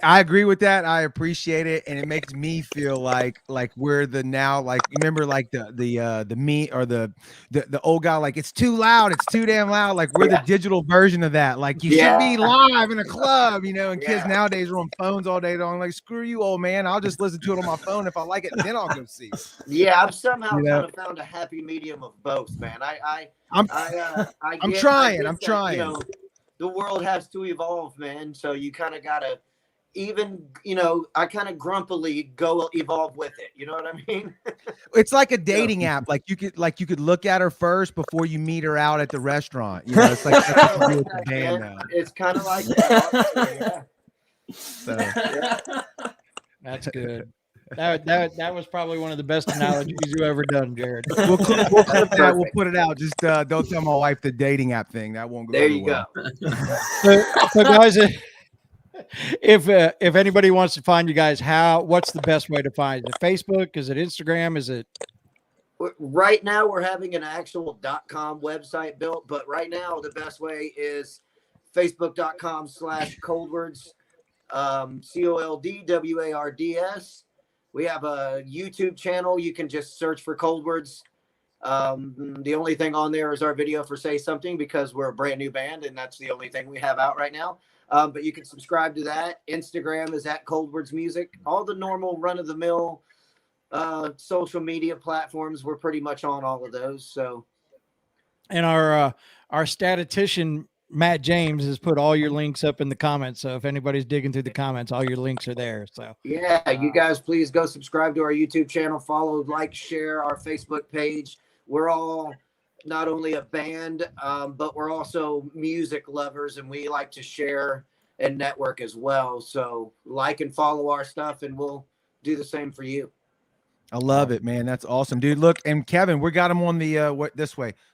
S1: I agree with that. I appreciate it, and it makes me feel like we're the now, like, remember, like the me or the old guy, like, it's too loud, it's too damn loud. Like, we're the digital version of that. Like, you should be live in a club, you know. And kids nowadays are on phones all day long. Like, screw you, old man. I'll just listen to it on my phone. If I like it, then I'll go see it.
S12: Yeah, I've somehow kind of found a happy medium of both, man. I'm trying.
S1: I'm trying.
S12: You know, the world has to evolve, man. So you kind of gotta. Even, you know, I kind of grumpily go evolve with it. You know what I mean?
S1: It's like a dating app. Like you could look at her first before you meet her out at the restaurant. You know, it's like
S12: it's kind of like that.
S1: So
S2: that's good. That was probably one of the best analogies you ever done, Jared.
S1: We'll clip that. We'll put it out. Just don't tell my wife the dating app thing. That won't go.
S12: There you go.
S2: So guys. If anybody wants to find you guys, what's the best way to find it? Facebook? Is it Instagram? Is it?
S12: Right now we're having an actual .com website built, but right now the best way is facebook.com/ColdWards, ColdWards. We have a YouTube channel. You can just search for ColdWards. The only thing on there is our video for Say Something, because we're a brand new band and that's the only thing we have out right now. But you can subscribe to that. Instagram is at ColdWards Music. All the normal run-of-the-mill social media platforms, we're pretty much on all of those. So,
S2: and our statistician Matt James has put all your links up in the comments. So if anybody's digging through the comments, all your links are there. So
S12: yeah, you guys please go subscribe to our YouTube channel, follow, like, share our Facebook page. We're all not only a band, but we're also music lovers, and we like to share and network as well. So like and follow our stuff, and we'll do the same for you.
S1: I love it, man. That's awesome, dude. Look, and Kevin, we got them on the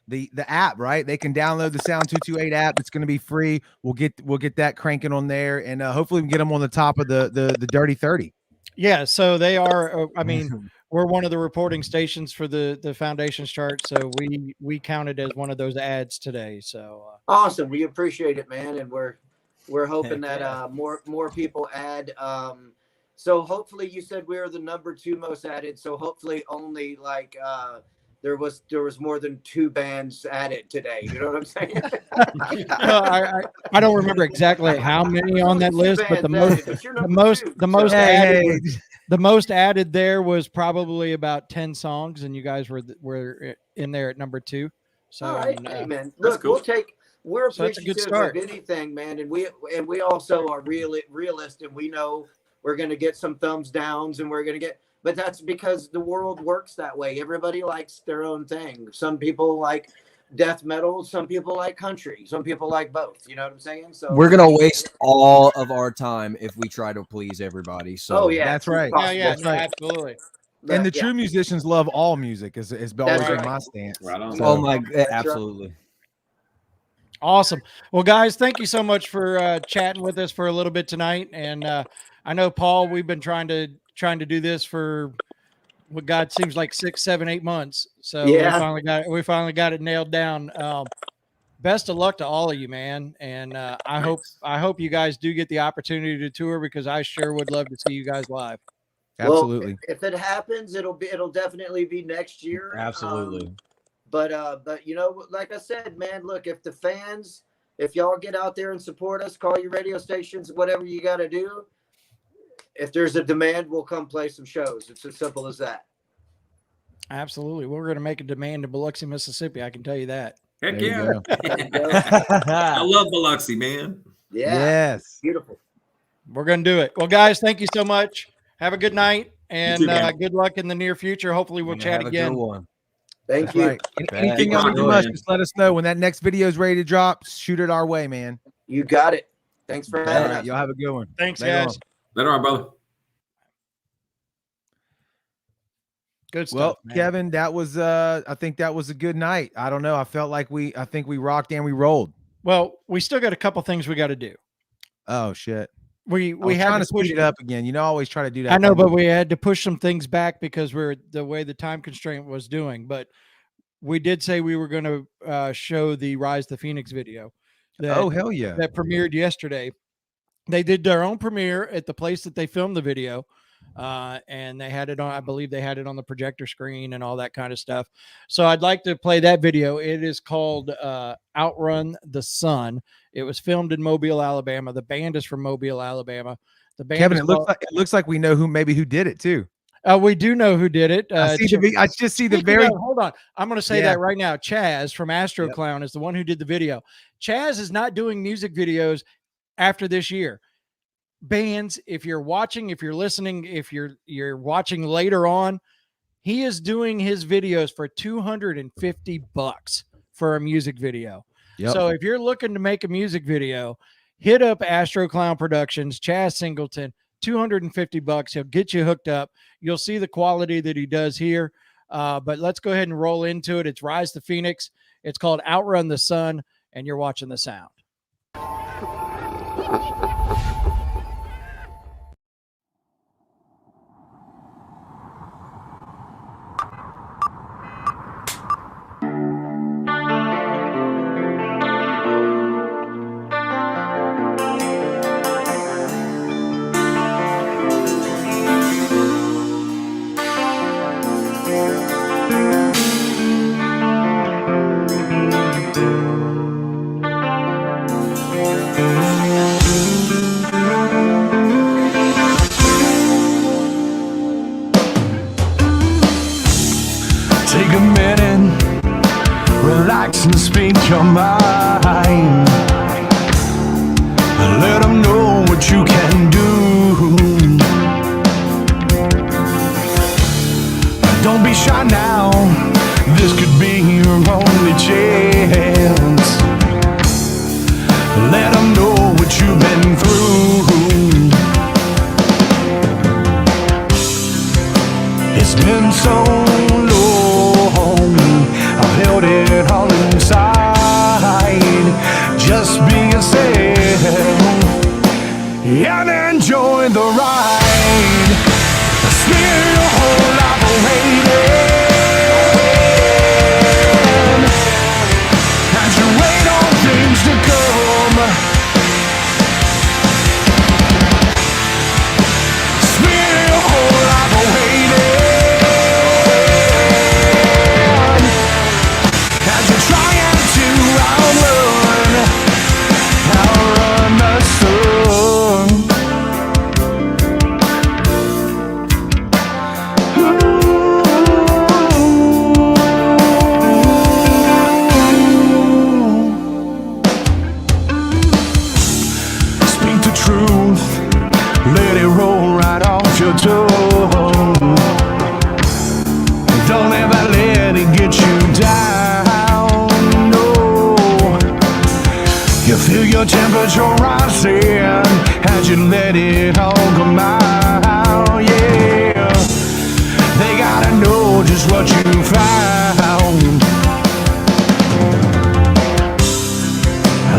S1: the app, right? They can download the Sound 228 app. It's going to be free. We'll get that cranking on there, and hopefully we can get them on the top of the Dirty 30.
S2: Yeah, so they are. I mean, we're one of the reporting stations for the Foundations chart, so we counted as one of those ads today. So
S12: awesome, we appreciate it, man, and we're hoping that more people add. So hopefully, you said we are the #2 most added. So hopefully, only like there was more than 2 bands added today. You know what I'm saying?
S2: I don't remember exactly how many on that list, but the most added there was probably about 10 songs, and you guys were in there at #2. So
S12: all right, hey, man, look, cool. We're appreciative of anything, man, and we also are realist, and we know we're going to get some thumbs downs, and but that's because the world works that way. Everybody likes their own thing. Some people like death metal, some people like country, some people like both. You know what I'm saying? So
S10: we're going to waste all of our time if we try to please everybody. So
S1: that's right.
S2: Yeah, no, absolutely.
S1: And the true musicians love all music is always been my stance.
S11: Right on.
S10: Oh my, absolutely.
S2: Awesome. Well, guys, thank you so much for chatting with us for a little bit tonight. And I know, Paul, we've been trying to do this for what God seems like 6, 7, 8 months. So we finally got it nailed down. Best of luck to all of you, man. And I hope you guys do get the opportunity to tour, because I sure would love to see you guys live.
S1: Absolutely.
S12: Well, if it happens, it'll definitely be next year.
S10: Absolutely.
S12: But you know, like I said, man, look, if y'all get out there and support us, call your radio stations, whatever you got to do. If there's a demand, we'll come play some shows. It's as simple as that.
S2: Absolutely. We're going to make a demand in Biloxi, Mississippi. I can tell you that.
S11: Heck yeah. I love Biloxi, man.
S12: Yeah.
S1: Yes.
S12: Beautiful.
S2: We're going to do it. Well, guys, thank you so much. Have a good night, and
S11: You too,
S2: good luck in the near future. Hopefully we'll chat again.
S12: Thank you.
S1: Right. Anything y'all need from us, just let us know. When that next video is ready to drop, shoot it our way, man.
S12: You got it. Thanks for having us.
S1: Y'all have a good one.
S2: Thanks,
S1: Later
S2: guys.
S1: on.
S11: Later on, brother.
S2: Good stuff.
S1: Well,
S2: man.
S1: Kevin, that was I think that was a good night. I don't know. I felt like we rocked and we rolled.
S2: Well, we still got a couple things we got to do.
S1: Oh shit.
S2: We had
S1: trying to speed it up again. You know, I always try to do that.
S2: I know, but we had to push some things back because the way the time constraint was doing. But we did say we were going to show the Rise the Phoenix video.
S1: Oh, hell yeah.
S2: That premiered yesterday. They did their own premiere at the place that they filmed the video. And they had it on, I believe they had it on the projector screen and all that kind of stuff. So I'd like to play that video. It is called Outrun the Sun. It was filmed in Mobile, Alabama. The band is from Mobile, Alabama. The band
S1: Kevin, it looks like we know who did it too.
S2: We do know who did it.
S1: I just see the very.
S2: Hold on, I'm going to say that right now. Chaz from Astro Clown is the one who did the video. Chaz is not doing music videos after this year. Bands, if you're watching, if you're listening, if you're watching later on, he is doing his videos for $250 for a music video. Yep. So if you're looking to make a music video, hit up Astro Clown Productions, Chaz Singleton, $250. He'll get you hooked up. You'll see the quality that he does here. But let's go ahead and roll into it. It's Rise to Phoenix. It's called Outrun the Sun, and you're watching the sound.
S3: Take a minute, relax and speak your mind. Let them know what you can do. Don't be shy now, this could be your only chance. Let them know what you've been through. It's been so long, I've held it all inside. Just be yourself and enjoy the ride. Spend your whole life waiting as you wait on things to come. Spend your whole life waiting as you're trying to outrun the sun. Speak the truth, let it roll right off your tongue. Don't ever let it get you down, no. You feel your temperature rising as you let it all come out, yeah. They gotta know just what you found.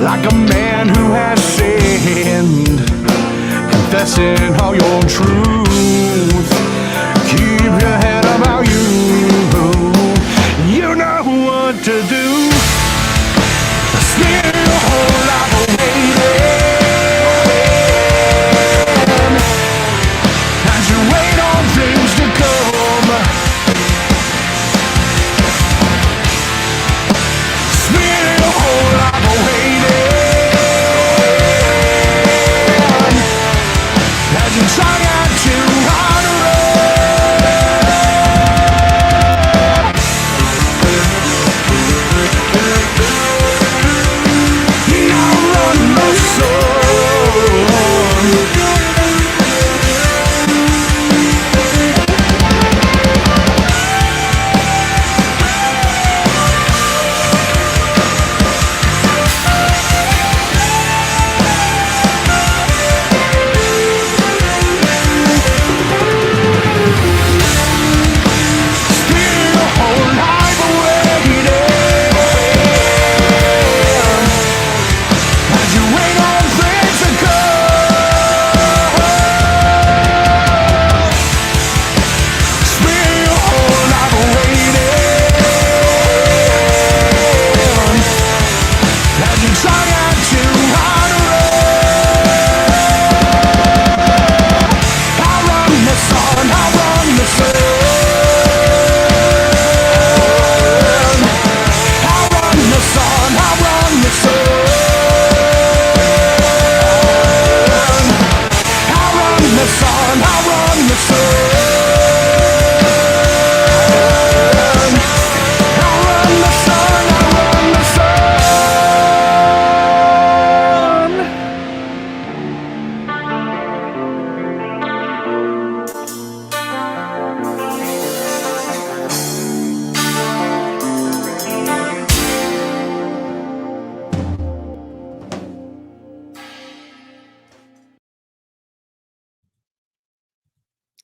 S3: Like a man who has sinned, confessing all your truth. Keep your head about you. You know what to do. Spend your whole life waiting as you wait on things to come. Spend your whole life waiting as you try to outrun.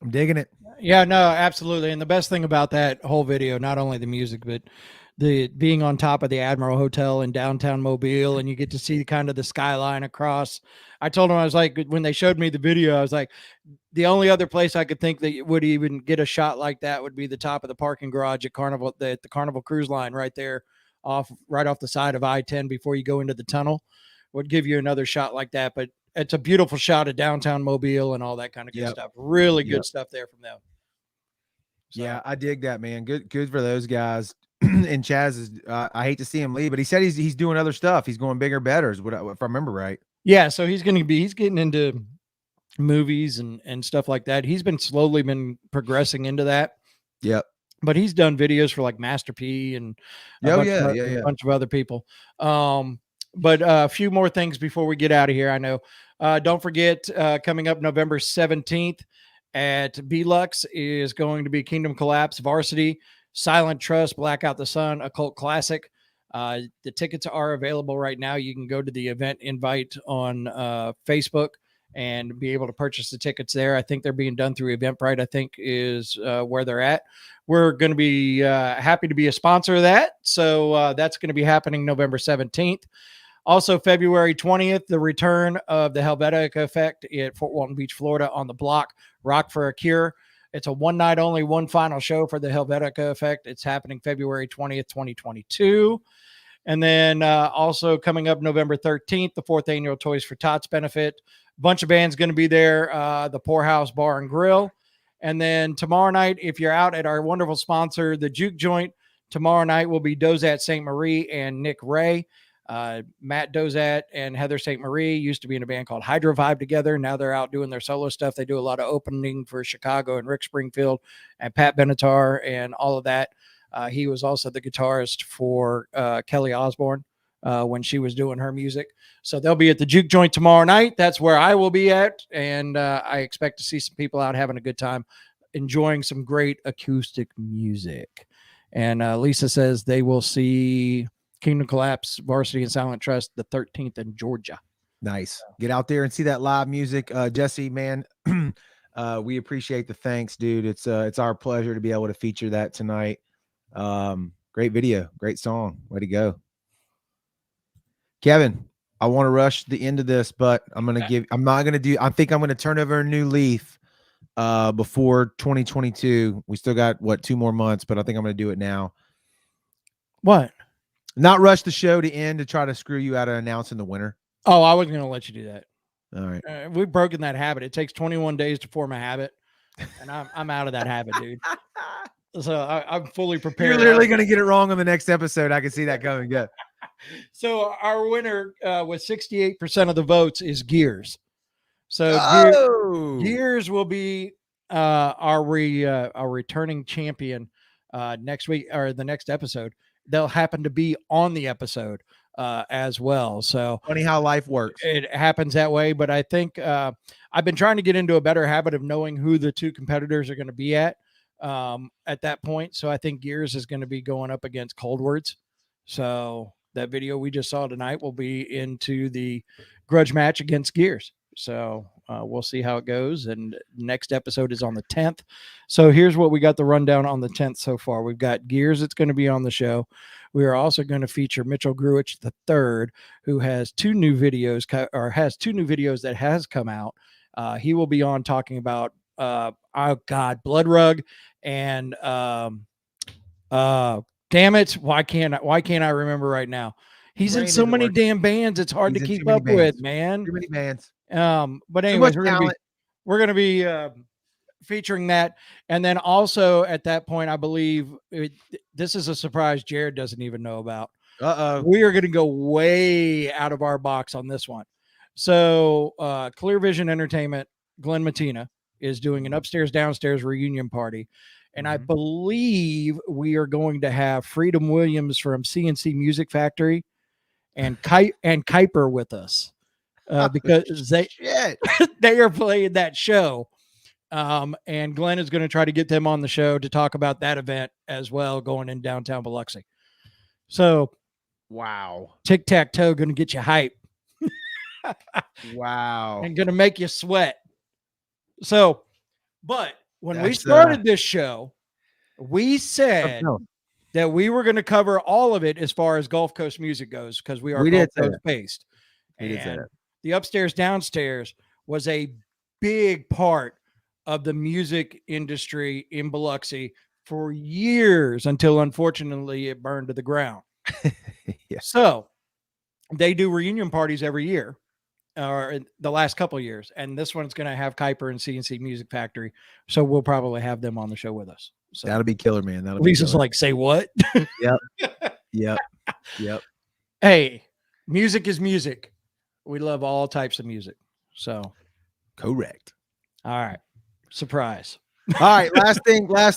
S1: I'm digging it.
S2: Yeah, no, absolutely. And the best thing about that whole video, not only the music, but the being on top of the Admiral Hotel in downtown Mobile, and you get to see kind of the skyline across. I told him, I was like, when they showed me the video, I was like, the only other place I could think that would even get a shot like that would be the top of the parking garage at Carnival, the Carnival Cruise Line right there, right off the side of I-10 before you go into the tunnel, would give you another shot like that. But it's a beautiful shot of downtown Mobile and all that kind of good stuff. Really good stuff there from them.
S1: So. Yeah, I dig that, man. Good for those guys. And Chaz is, I hate to see him leave, but he said he's doing other stuff. He's going bigger, better, if I remember right.
S2: Yeah, so he's getting into movies and stuff like that. He's been slowly progressing into that.
S1: Yep.
S2: But he's done videos for like Master P and a bunch of other people. But a few more things before we get out of here. I know. Don't forget, coming up November 17th at Belux is going to be Kingdom Collapse Varsity, Silent Trust, Blackout the Sun, Occult Classic. The tickets are available right now. You can go to the event invite on Facebook and be able to purchase the tickets there. I think they're being done through Eventbrite, I think is where they're at. We're going to be happy to be a sponsor of that. So that's going to be happening November 17th. Also, February 20th, the return of the Helvetica Effect at Fort Walton Beach, Florida on the block, Rock for a Cure. It's a one night only, one final show for the Helvetica Effect. It's happening February 20th, 2022. And then also coming up November 13th, the 4th annual Toys for Tots benefit. A bunch of bands going to be there, the Poorhouse Bar and Grill. And then tomorrow night, if you're out at our wonderful sponsor, the Juke Joint, tomorrow night will be Dozat St. Marie and Nick Ray. Matt Dozat and Heather St. Marie used to be in a band called Hydro Vibe together. Now they're out doing their solo stuff. They do a lot of opening for Chicago and Rick Springfield and Pat Benatar and all of that. He was also the guitarist for Kelly Osbourne when she was doing her music. So they'll be at the Juke Joint tomorrow night. That's where I will be at. And I expect to see some people out having a good time, enjoying some great acoustic music. And Lisa says they will see Kingdom Collapse, Varsity, and Silent Trust the 13th in Georgia.
S1: Nice. Get out there and see that live music. Jesse, man, we appreciate the thanks, dude. It's our pleasure to be able to feature that tonight. Great video, great song. Way to go. Kevin, I want to rush the end of this, but I think I'm going to turn over a new leaf before 2022. We still got 2 more months, but I think I'm going to do it now.
S2: What?
S1: Not rush the show to end to try to screw you out of announcing the winner.
S2: Oh, I wasn't going to let you do that.
S1: All right.
S2: We've broken that habit. It takes 21 days to form a habit, and I'm out of that habit, dude. So I'm fully prepared.
S1: You're literally going to get it wrong on the next episode. I can see that coming. Good.
S2: So our winner with 68% of the votes is Gears. So Gears will be our returning champion next week or the next episode. They'll happen to be on the episode as well. So
S1: funny how life works.
S2: It happens that way. But I think I've been trying to get into a better habit of knowing who the 2 competitors are going to be at that point. So I think Gears is going to be going up against ColdWards. So that video we just saw tonight will be into the grudge match against Gears. So we'll see how it goes. And next episode is on the 10th. So here's what we got the rundown on the 10th so far. We've got Gears that's going to be on the show. We are also going to feature Mitchell Gruich III, who has 2 new videos that has come out. He will be on talking about Blood Rug and damn it, why can't I remember right now? He's in so many damn bands, it's hard to keep up with, man.
S1: Too many bands.
S2: But anyways, we're gonna be featuring that, and then also at that point, I believe this is a surprise Jared doesn't even know about. We are gonna go way out of our box on this one. So Clear Vision Entertainment, Glenn Matina, is doing an upstairs downstairs reunion party. And I believe we are going to have Freedom Williams from CNC Music Factory and Kuiper with us because they are playing that show. And Glenn is going to try to get them on the show to talk about that event as well, going in downtown Biloxi. So,
S1: wow.
S2: Tic-tac-toe going to get you hype.
S1: Wow.
S2: And going to make you sweat. So, but When we started this show, we said that we were going to cover all of it as far as Gulf Coast music goes because we are Gulf Coast based. And the upstairs downstairs was a big part of the music industry in Biloxi for years until unfortunately it burned to the ground. So they do reunion parties every year, or the last couple of years, and this one's going to have Kuiper and CNC Music Factory, so we'll probably have them on the show with us. So
S1: that'll be killer, man. That'll
S2: Lisa's like, say what?
S1: Yep.
S2: Hey, music is music. We love all types of music. So
S1: correct.
S2: All right. Surprise.
S1: All right, last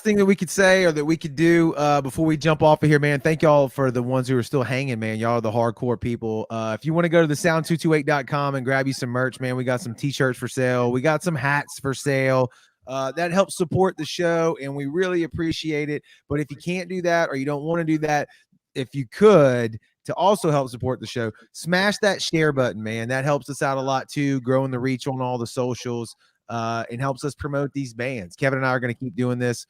S1: thing that we could say or that we could do before we jump off of here, man. Thank y'all for the ones who are still hanging, man. Y'all are the hardcore people. If you want to go to the sound228.com and grab you some merch, man, we got some t-shirts for sale. We got some hats for sale. That helps support the show, and we really appreciate it. But if you can't do that or you don't want to do that, if you could, to also help support the show, smash that share button, man. That helps us out a lot too, growing the reach on all the socials. And helps us promote these bands. Kevin and I are going to keep doing this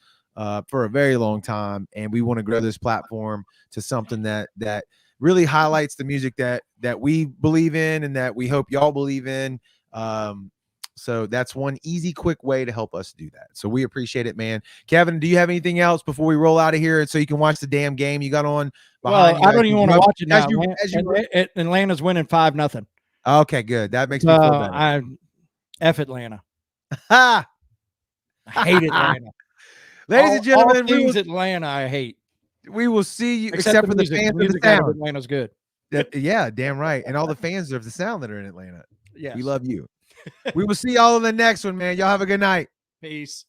S1: for a very long time, and we want to grow this platform to something that really highlights the music that we believe in and that we hope y'all believe in. So that's one easy, quick way to help us do that. So we appreciate it, man. Kevin, do you have anything else before we roll out of here, and so you can watch the damn game you got on behind you?
S2: I don't even want to watch it now. Atlanta's winning 5-0.
S1: Okay, good. That makes me feel better.
S2: F Atlanta. I hate Atlanta.
S1: Ladies and gentlemen,
S2: Atlanta I hate.
S1: We will see you, except for the fans of the sound.
S2: Atlanta's good.
S1: Yeah, damn right. And all the fans of the sound that are in Atlanta.
S2: Yes.
S1: We love you. We will see y'all in the next one, man. Y'all have a good night.
S2: Peace.